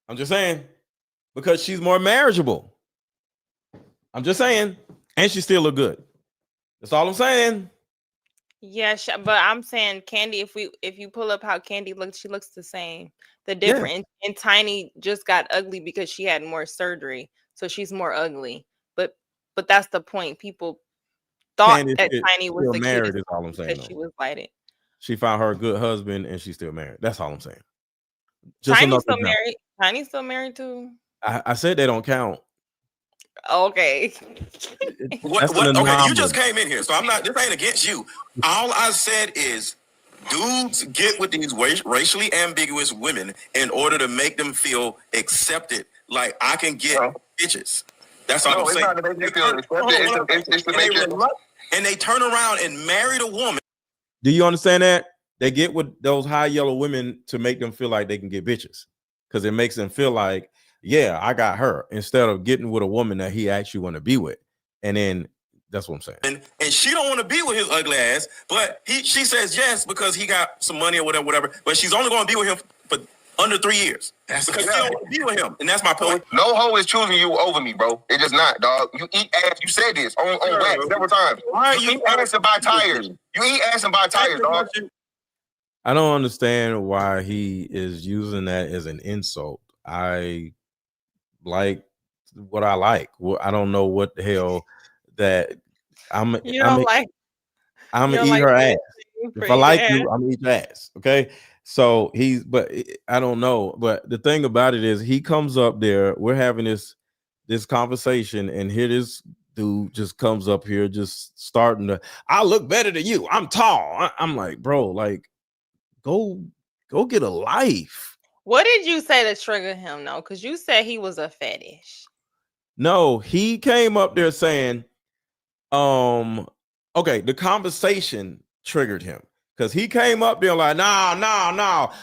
A: I'm just saying, because she's more marriageable. I'm just saying, and she still look good. That's all I'm saying.
B: Yeah, but I'm saying Candy. If you pull up how Candy looks, she looks the same. The difference and Tiny just got ugly because she had more surgery, so she's more ugly. But that's the point. People thought that Tiny was the
A: married.
B: cutest
A: Is all I'm saying.
B: she was lighted.
A: She found her a good husband, and she's still married. That's all I'm saying.
B: Tiny's still married. Tiny's still married too.
A: I said they don't count.
B: Okay.
C: Okay, you just came in here, so I'm not. This ain't against you. All I said is, dudes get with these racially ambiguous women in order to make them feel accepted. Like I can get bitches. That's all I'm saying. And they turn around and marry the woman.
A: Do you understand that? They get with those high yellow women to make them feel like they can get bitches, because it makes them feel like, yeah, I got her, instead of getting with a woman that he actually want to be with. And then that's what I'm saying.
C: And she don't want to be with his ugly ass, but she says yes because he got some money or whatever. But she's only going to be with him under 3 years. That's because you don't want to be with him, and that's my point.
J: No hoe is choosing you over me, bro. It's just not, dog. You eat ass. You said this on wax several times. Why are you eat ass and buy tires? You eat ass and buy tires, dog.
A: I don't understand why he is using that as an insult. I like what I like. Well, I don't know what the hell that I'm gonna eat her ass. If I like you, I'm gonna eat your ass. Okay. So but I don't know. But the thing about it is he comes up there, we're having this conversation, and here this dude just comes up here just starting to, I look better than you. I'm tall. I'm like, bro, like go get a life.
B: What did you say to trigger him though? Because you said he was a fetish.
A: No, he came up there saying, okay, the conversation triggered him because he came up there like, no, I'm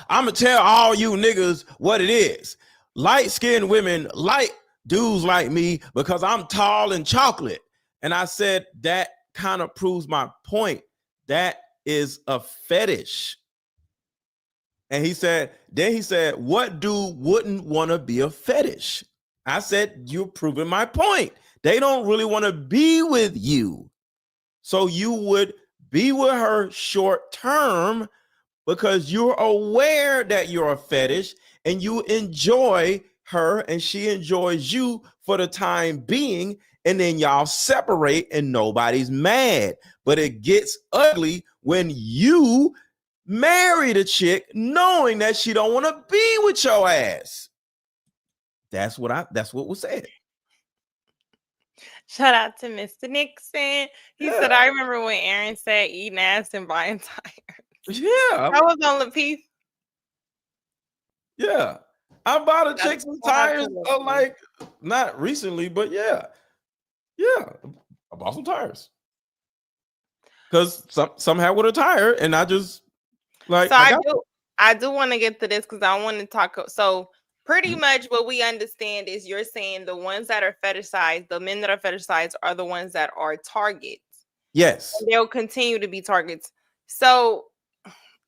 A: gonna tell all you niggas what it is. Light-skinned women like dudes like me because I'm tall and chocolate. And I said, that kind of proves my point. That is a fetish. And he said, what dude wouldn't want to be a fetish? I said, you're proving my point. They don't really want to be with you. So you would be with her short term because you're aware that you're a fetish and you enjoy her and she enjoys you for the time being. And then y'all separate and nobody's mad. But it gets ugly when you marry the chick knowing that she don't want to be with your ass. That's what was said.
B: Shout out to Mr. Nixon. He said, I remember when Aaron said eating ass and buying tires.
A: Yeah.
B: That was on Lapeef.
A: Yeah. I bought a chick some tires like not recently, but yeah. I bought some tires. Because some had with a tire, and I just like
B: so I do want to get to this because I want to talk. So pretty much what we understand is you're saying the ones that are fetishized, the men that are fetishized are the ones that are targets.
A: Yes.
B: And they'll continue to be targets. So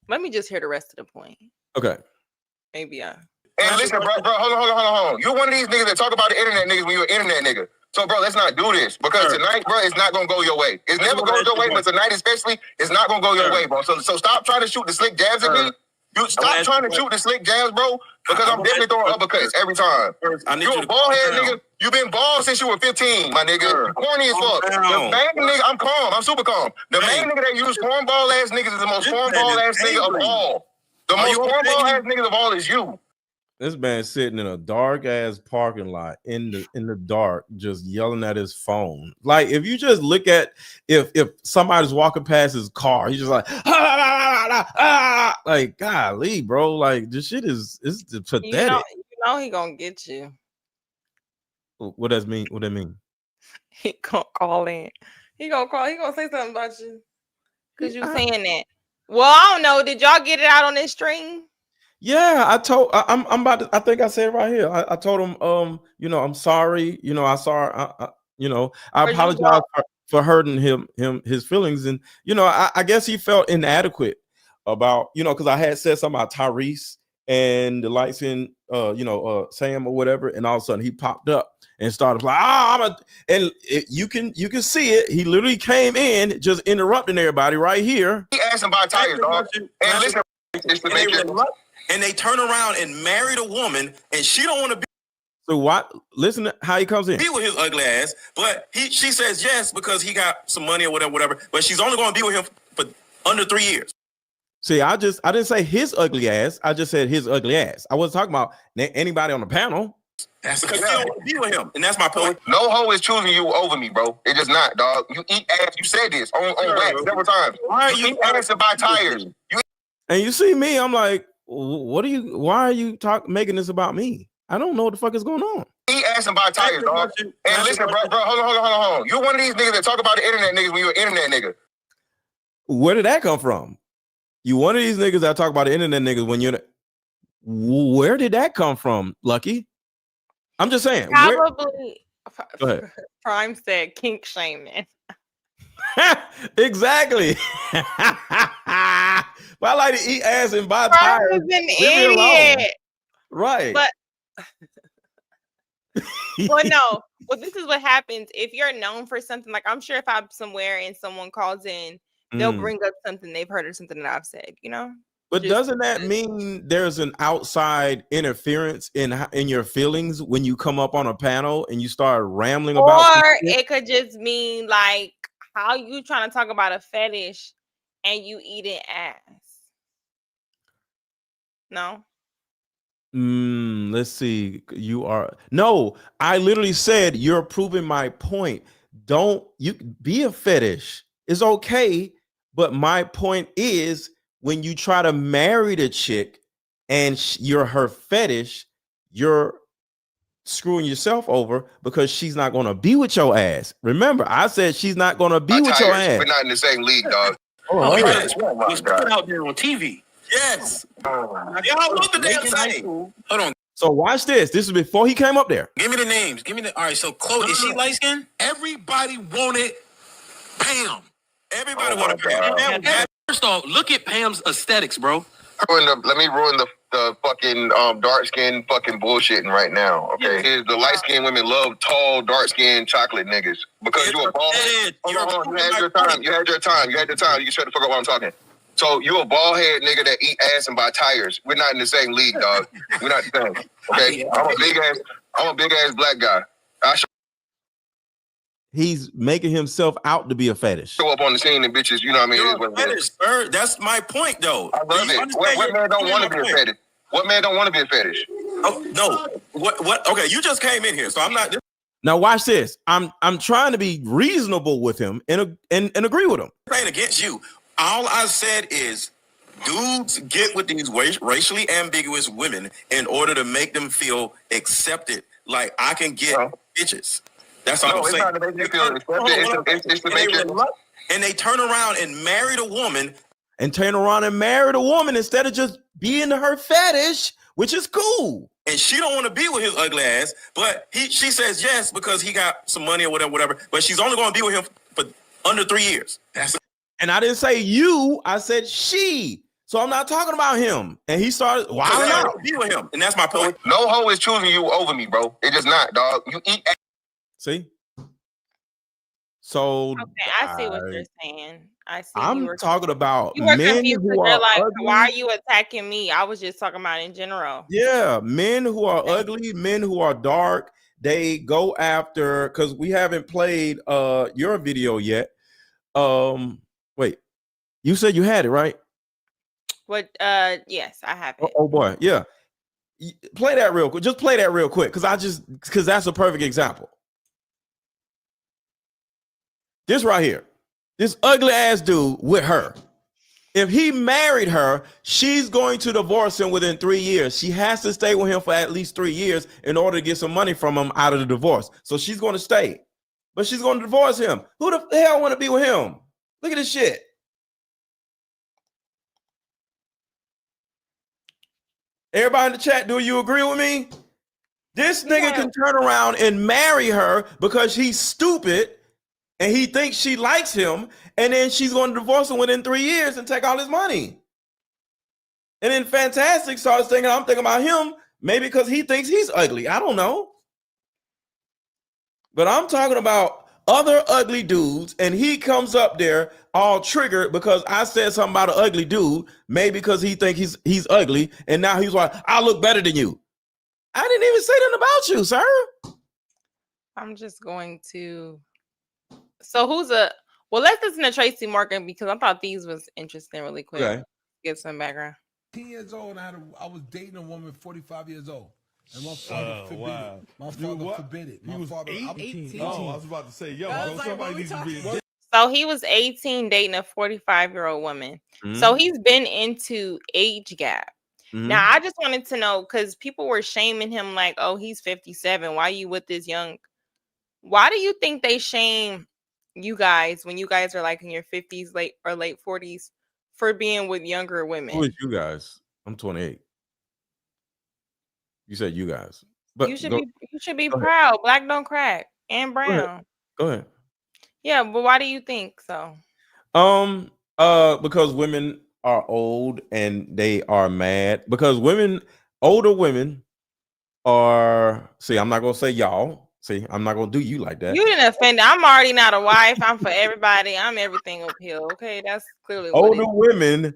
B: let me just hear the rest of the point.
A: Okay.
B: Maybe
J: And listen, bro, hold on. You're one of these niggas that talk about the internet niggas when you're an internet nigga. So, bro, let's not do this because tonight, bro, it's not gonna go your way. It's never goes your way, but tonight especially, it's not gonna go your way, bro. So stop trying to shoot the slick jabs at me. You stop trying to shoot the slick jabs, bro, because I'm definitely throwing uppercuts every time. You a bald head nigga. You been bald since you were 15, my nigga. You corny as fuck. The main nigga, I'm calm. I'm super calm. The main nigga that use cornball ass niggas is the most cornball ass nigga of all. The most cornball ass niggas of all is you.
A: This man sitting in a dark ass parking lot in the dark, just yelling at his phone. Like if you just look at if somebody's walking past his car, he's just like like golly, bro. Like this shit is pathetic.
B: You know he gonna get you.
A: What does mean? What that mean?
B: He gonna call in. He gonna say something about you because you saying that. Well, I don't know. Did y'all get it out on this stream?
A: Yeah, I'm about to, I think I said it right here. I told him, I'm sorry, I apologize for hurting his feelings. And, I guess he felt inadequate about, because I had said something about Tyrese and the lights in, Sam or whatever. And all of a sudden he popped up and started like, you can see it. He literally came in just interrupting everybody right here.
J: He asked him about tires, dog. And listen,
C: and they turn around and married a woman, and she don't want to be.
A: So what? Listen to how he comes in.
C: Be with his ugly ass, but she says yes because he got some money or whatever. But she's only going to be with him for under 3 years.
A: See, I didn't say his ugly ass. I just said his ugly ass. I wasn't talking about anybody on the panel.
C: That's because you don't want to be with him, and that's my point.
J: No hoe is choosing you over me, bro. It's just not, dog. You eat ass. You said this on wax several times. Why are you ass to buy tires?
A: And you see me, I'm like, why are you making this about me? I don't know what the fuck is going on.
J: He asked him about tires, dog. And listen, bro, hold on. You're one of these niggas that talk about the internet niggas when you're an internet nigga.
A: Where did that come from? You one of these niggas that talk about the internet niggas when you're. Where did that come from, Lucky? I'm just saying.
B: Probably.
A: Go ahead.
B: Prime said kink shaming.
A: Exactly. But I like to eat ass and buy
B: Prime
A: tires.
B: is an idiot.
A: Right.
B: But well, no. Well, this is what happens if you're known for something. Like I'm sure if I'm somewhere and someone calls in, they'll bring up something they've heard or something that I've said. You know.
A: But doesn't that mean there's an outside interference in your feelings when you come up on a panel and you start rambling about?
B: Or it could just mean like how you trying to talk about a fetish and you eating ass. No.
A: Let's see. No, I literally said you're proving my point. Don't you be a fetish. It's okay. But my point is when you try to marry the chick and you're her fetish, you're screwing yourself over because she's not going to be with your ass. Remember, I said she's not going to be with your ass.
J: We're not in the same league, dog.
I: He's put out there on TV.
C: Yes. Y'all look the damn same.
I: Hold on.
A: So watch this. This is before he came up there.
H: Give me the names. Give me the. All right. So Chloe, is she light skinned? Everybody wanted Pam.
C: Everybody wanted Pam.
I: First off, look at Pam's aesthetics, bro.
J: Let me ruin the fucking dark skin fucking bullshitting right now. Okay, the light skinned women love tall, dark skinned chocolate niggas because you a bald head. Hold on, you had your time. You had your time. You had the time. You can shut the fuck up while I'm talking. So you a bald head nigga that eat ass and buy tires. We're not in the same league, dog. We're not the same. Okay, I'm a big ass black guy.
A: He's making himself out to be a fetish.
J: Show up on the scene and bitches, you know what I mean?
C: You're a fetish, sir. That's my point, though.
J: I love it. What man don't want to be a fetish? What man don't want to be a fetish?
C: Oh no. What? Okay, you just came in here, so I'm not.
A: Now watch this. I'm trying to be reasonable with him and agree with him.
C: Ain't against you. All I said is, dudes get with these racially ambiguous women in order to make them feel accepted. Like I can get bitches. That's all I'm saying.
J: Not to make you feel accepted. It's to make you.
C: And they turn around and marry the woman.
A: And turn around and marry the woman instead of just being her fetish, which is cool.
C: And she don't want to be with his ugly ass, but she says yes because he got some money or whatever. But she's only going to be with him for under 3 years.
A: And I didn't say you, I said she. So I'm not talking about him. And he started, why
C: not be with him? And that's my point.
J: No hoe is choosing you over me, bro. It is not, dog. You eat ass.
A: See? So
B: okay, I see what you're saying. I see.
A: I'm talking about
B: men
A: who are
B: like,
A: ugly.
B: why are you attacking me? I was just talking about in general.
A: Yeah, men who are ugly, men who are dark, they go after, because we haven't played your video yet. Wait, you said you had it, right?
B: What yes, I have it.
A: Oh boy, yeah. Play that real quick. Just play that real quick, because that's a perfect example. This right here, this ugly ass dude with her. If he married her, she's going to divorce him within 3 years. She has to stay with him for at least 3 years in order to get some money from him out of the divorce. So she's going to stay, but she's going to divorce him. Who the hell want to be with him? Look at this shit. Everybody in the chat, do you agree with me? This nigga can turn around and marry her because he's stupid and he thinks she likes him, and then she's going to divorce him within 3 years and take all his money. And then Fantastic starts thinking, I'm thinking about him, maybe because he thinks he's ugly. I don't know. But I'm talking about other ugly dudes, and he comes up there all triggered because I said something about an ugly dude, maybe because he thinks he's ugly, and now he's like, I look better than you. I didn't even say nothing about you, sir.
B: I'm just going to. So well, let's listen to Tracy Morgan because I thought these was interesting really quick.
A: Okay.
B: Get some background.
L: 10 years old, and I was dating a woman 45 years old. And my father forbid it. My father forbid it. My father, 18.
M: Oh, I was about to say, yo, bro, somebody needs to be.
B: So he was 18 dating a 45-year-old woman. Mm-hmm. So he's been into age gap. Mm-hmm. Now, I just wanted to know, because people were shaming him like, oh, he's 57. Why are you with this young? Why do you think they shame you guys when you guys are like in your 50s, late 40s for being with younger women?
A: Who is you guys? I'm 28. You said you guys. But
B: you should be proud. Ahead. Black don't crack. And brown.
A: Go ahead.
B: Yeah, but why do you think so?
A: Because women are old and they are mad. Because women older women are, see, I'm not gonna say y'all. See, I'm not gonna do you like that.
B: You didn't offend. I'm already not a wife. I'm for everybody. I'm everything uphill. Okay, that's clearly what
A: Older women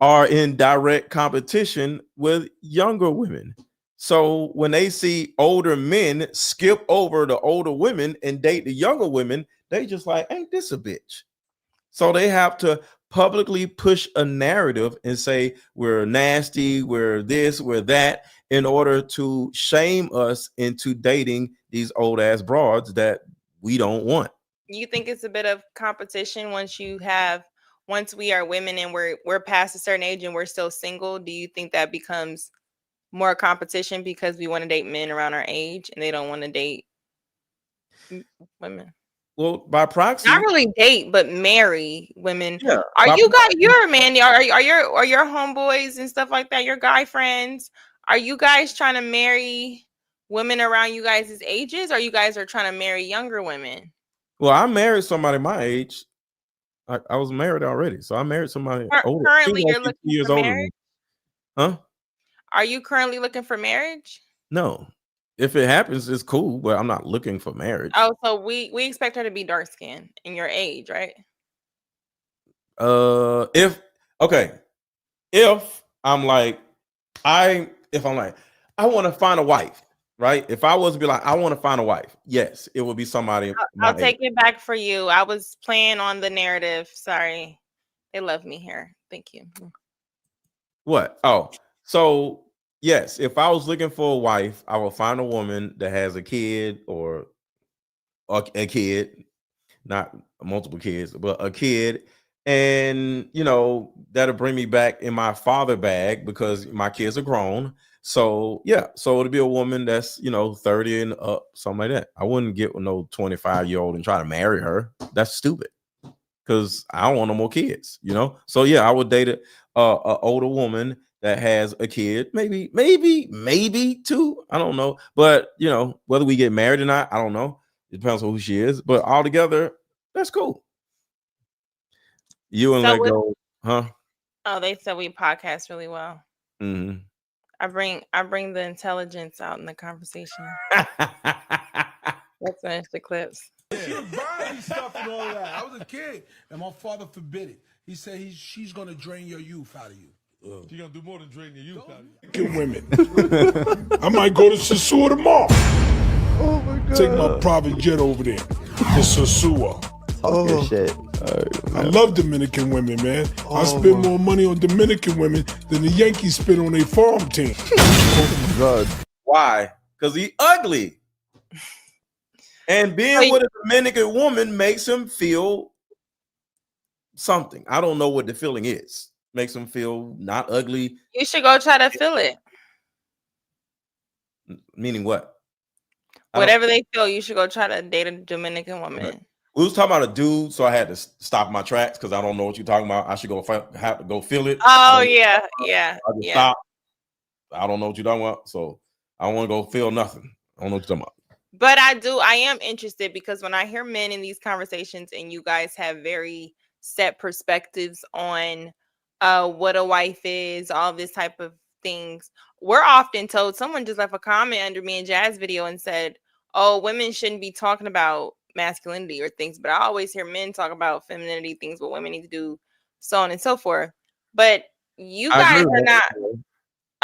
A: are in direct competition with younger women. So when they see older men skip over the older women and date the younger women, they just like, ain't this a bitch? So they have to publicly push a narrative and say we're nasty, we're this, we're that, in order to shame us into dating these old ass broads that we don't want.
B: You think it's a bit of competition once we are women and we're past a certain age and we're still single? Do you think that becomes more competition because we want to date men around our age and they don't want to date women?
A: Well, by proxy,
B: not really date, but marry women.
A: Yeah,
B: Are you guys? You're a man. Are your homeboys and stuff like that? Your guy friends? Are you guys trying to marry women around you guys' ages, or you guys are trying to marry younger women?
A: Well, I married somebody my age. I was married already, so I married somebody older.
B: Currently, you're
A: 50
B: looking
A: years
B: for
A: older than
B: marriage?
A: me. Huh?
B: Are you currently looking for marriage?
A: No. If it happens, it's cool, but I'm not looking for marriage.
B: Oh, so we expect her to be dark skinned in your age, right?
A: If I'm like, I want to find a wife, right? If I was to be like, I want to find a wife, yes, it would be somebody.
B: I'll take it back for you. I was playing on the narrative. Sorry. They love me here. Thank you.
A: What? Oh, so yes, if I was looking for a wife, I will find a woman that has a kid or a kid, not multiple kids, but a kid. And that'll bring me back in my father bag because my kids are grown. So yeah, so it'll be a woman that's 30 and up, something like that. I wouldn't get with no 25-year-old and try to marry her. That's stupid. Because I don't want no more kids, So yeah, I would date a older woman that has a kid, maybe two. I don't know, but whether we get married or not, I don't know. It depends on who she is, but altogether, that's cool. You and Let Go, huh?
B: Oh, they said we podcast really well.
A: Mm-hmm.
B: I bring the intelligence out in the conversation. Let's finish the clips.
L: She was buying me stuff and all that. I was a kid, and my father forbid it. He said she's gonna drain your youth out of you.
M: She's gonna do more than drain your youth out of you.
G: Good women. I might go to Sosua tomorrow. Oh my God. Take my private jet over there to Sosua.
N: Talk shit.
G: I love Dominican women, man. I spend more money on Dominican women than the Yankees spend on their farm team.
N: Oh my God.
A: Why? Because he ugly. And being with a Dominican woman makes him feel something. I don't know what the feeling is. Makes him feel not ugly.
B: You should go try to feel it.
A: Meaning what?
B: Whatever they feel, you should go try to date a Dominican woman.
A: Right. We was talking about a dude, so I had to stop my tracks because I don't know what you're talking about. I should have to go feel it.
B: Oh yeah.
A: Stop. I don't know what you're talking about, so I don't want to go feel nothing. I don't know what you're talking about.
B: But I am interested because when I hear men in these conversations and you guys have very set perspectives on what a wife is, all this type of things, we're often told, someone just left a comment under me and Jazz video and said, oh, women shouldn't be talking about masculinity or things, but I always hear men talk about femininity, things what women need to do, so on and so forth. But you guys are not.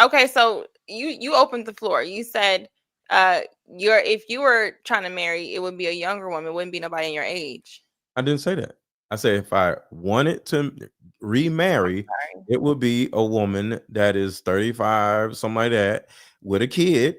B: Okay, so you opened the floor. You said if you were trying to marry, it would be a younger woman, it wouldn't be nobody in your age.
A: I didn't say that. I said if I wanted to remarry, it would be a woman that is 35, something like that, with a kid,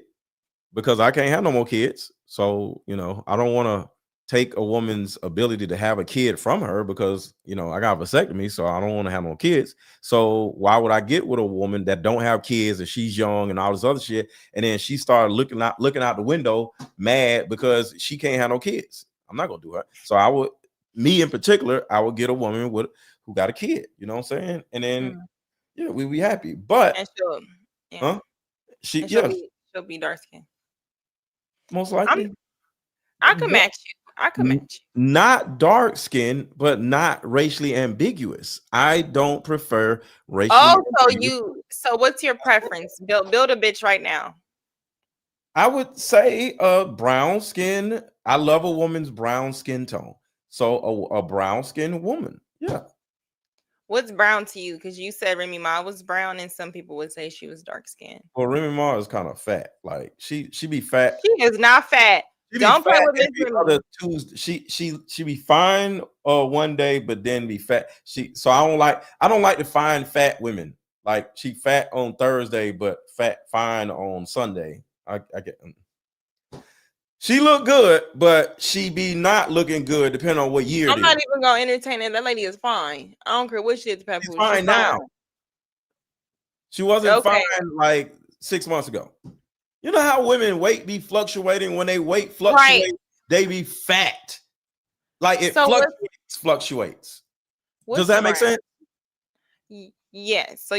A: because I can't have no more kids. So, I don't want to take a woman's ability to have a kid from her because, I got a vasectomy, so I don't want to have no kids. So why would I get with a woman that don't have kids and she's young and all this other shit? And then she started looking out the window mad because she can't have no kids. I'm not going to do her. So me in particular, I would get a woman who got a kid, you know what I'm saying? And then, we be happy. But,
B: she'll be dark skinned.
A: Most likely.
B: I could match you.
A: Not dark skin, but not racially ambiguous. I don't prefer racially.
B: Oh, so So what's your preference? Build a bitch right now.
A: I would say brown skin. I love a woman's brown skin tone. So a brown skin woman. Yeah.
B: What's brown to you? Because you said Remy Ma was brown, and some people would say she was dark skinned.
A: Well, Remy Ma is kind of fat. Like she be fat.
B: She is not fat. Don't play with this
A: Remy. She be fine one day, but then be fat. So I don't like to find fat women. Like she fat on Thursday, but fine on Sunday. I get. She look good, but she be not looking good depending on what year.
B: I'm not even gonna entertain it. That lady is fine. I don't care what she is.
A: She's fine now. She wasn't fine like 6 months ago. You know how women weight be fluctuating? When they weight fluctuate, they be fat. Like it fluctuates. Does that make sense?
B: Yes. So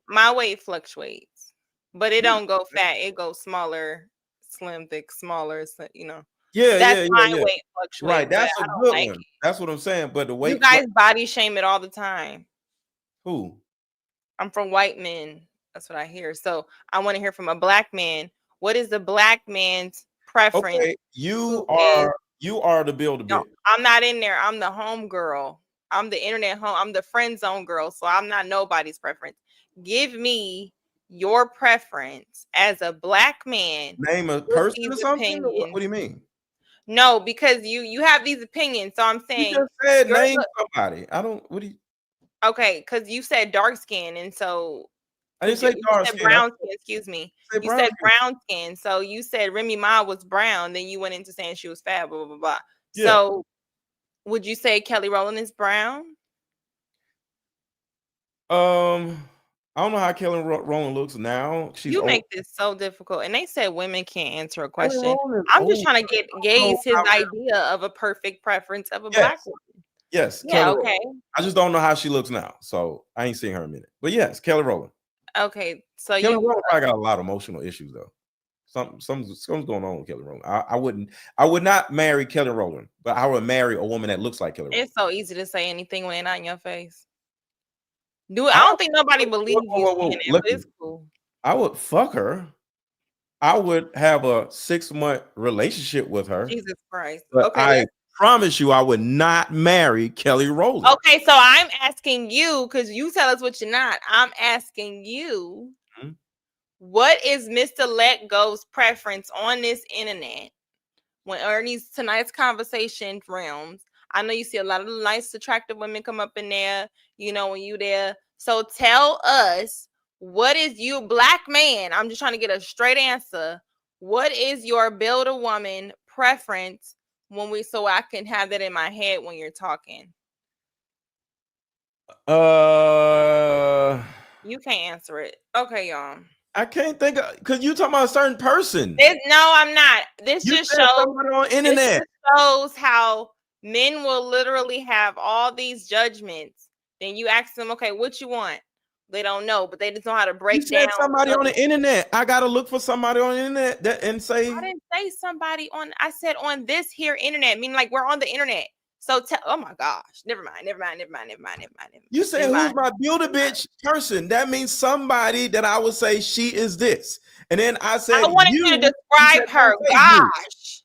B: my weight fluctuates, but it don't go fat. It goes smaller, slim, thick, smaller. You know.
A: That's
B: my weight fluctuates.
A: Right. That's a good one. That's what I'm saying. But the weight.
B: You guys body shame it all the time.
A: Who?
B: I'm from white men. That's what I hear. So I want to hear from a black man. What is the black man's preference?
A: Okay, you are the build a bitch.
B: No, I'm not in there. I'm the home girl. I'm the internet home. I'm the friend zone girl. So I'm not nobody's preference. Give me your preference as a black man.
A: Name a person or something? What do you mean?
B: No, because you have these opinions. So I'm saying
A: you just said name somebody. I don't. What do you?
B: Okay, because you said dark skin, and so
A: I didn't say dark skin.
B: Brown skin. Excuse me. You said brown skin. So you said Remy Ma was brown. Then you went into saying she was fat. Blah blah blah. Yeah. So would you say Kelly Rowland is brown?
A: I don't know how Kelly Rowland looks now.
B: You make this so difficult. And they said women can't answer a question. I'm just trying to gauge his idea of a perfect preference of a black woman.
A: Yes.
B: Yeah.
A: Kelly
B: Okay.
A: Rowland. I just don't know how she looks now. So I ain't seen her in a minute. But yes, Kelly Rowland.
B: Okay. So
A: Kelly Rowland probably got a lot of emotional issues though. Something's going on with Kelly Rowland. I would not marry Kelly Rowland, but I would marry a woman that looks like Kelly Rowland.
B: It's so easy to say anything when they're not in your face. I don't think nobody believes you in it, but it's cool.
A: I would fuck her. I would have a 6-month relationship with her.
B: Jesus Christ.
A: But
B: okay.
A: I promise you I would not marry Kelly Rowland.
B: Okay, so I'm asking you, because you tell us what you're not. I'm asking you, what is Mr. Let Go's preference on this internet? When Ernie's tonight's conversation realms, I know you see a lot of nice, attractive women come up in there, you know, when you there. So tell us, what is you, black man? I'm just trying to get a straight answer. What is your build a woman preference so I can have that in my head when you're talking? You can't answer it. Okay, y'all.
A: I can't think of, because you talking about a certain person.
B: No, I'm not. This just shows
A: on internet.
B: This shows how men will literally have all these judgments. Then you ask them, okay, what you want? They don't know, but they just know how to break down.
A: Somebody on the internet. I gotta look for somebody on the internet and say.
B: I didn't say somebody on. I said on this here internet. Meaning like we're on the internet. So oh my gosh, never mind.
A: You say who's my build-a-bitch person? That means somebody that I would say she is this, and then I said
B: I wanted you to describe her. Gosh,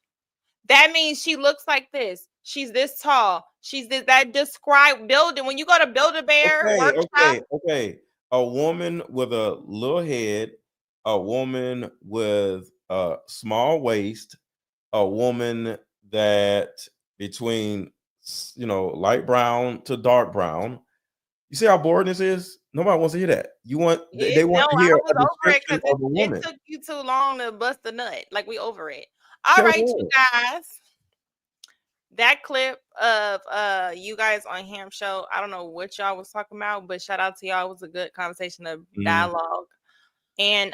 B: that means she looks like this. She's this tall. She's this. That describe building. When you go to Build-A-Bear workshop,
A: okay. A woman with a little head, a woman with a small waist, a woman that between light brown to dark brown. You see how boring this is? Nobody wants to hear that. They want to hear a description of a woman.
B: It took you too long to bust a nut. Like we over it. All right, you guys. That clip of you guys on Ham Show, I don't know what y'all was talking about, but shout out to y'all. It was a good conversation of dialogue. And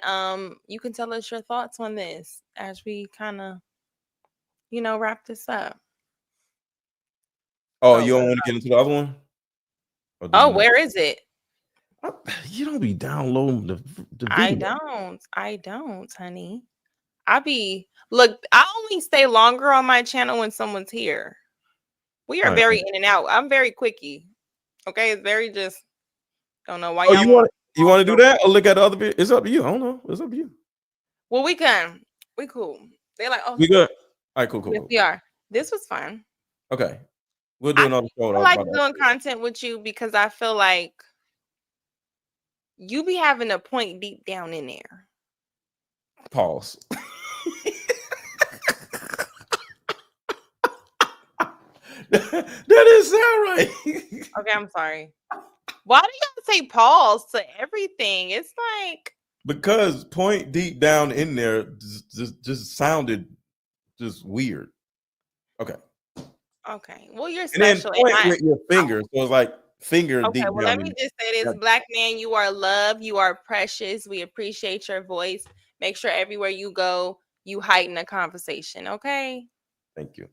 B: you can tell us your thoughts on this as we kind of, wrap this up.
A: Oh, you don't want to get into the other one?
B: Where is it?
A: You don't be downloading the video.
B: I don't, honey. Look, I only stay longer on my channel when someone's here. We are very in and out. I'm very quickie. Okay, it's very just don't know why
A: You want to do that or look at the other video? It's up to you. I don't know. It's up to you.
B: Well, we can. We cool. They're like, oh,
A: We good. All right, cool.
B: yes, we are. This was fun.
A: Okay. We'll do another show.
B: I like doing content with you because I feel like you be having a point deep down in there.
A: Pause. That didn't sound right.
B: Okay, I'm sorry. Why do you say pause to everything? It's like
A: because point deep down in there just sounded just weird. Okay.
B: Okay. Well, you're
A: And then
B: special.
A: point with your finger. So it's like finger
B: Okay,
A: deep
B: well,
A: down.
B: let me just say this. Black man, you are loved. You are precious. We appreciate your voice. Make sure everywhere you go, you heighten the conversation. Okay.
A: Thank you.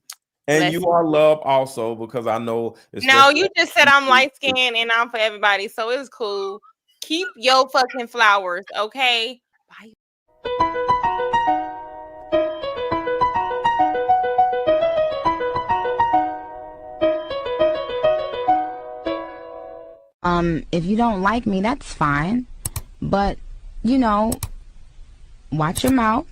A: And you are loved also because I know it's
B: no, you just said I'm light skinned and I'm for everybody. So it's cool. Keep your fucking flowers, okay? Bye.
O: If you don't like me, that's fine. But, you know, watch your mouth.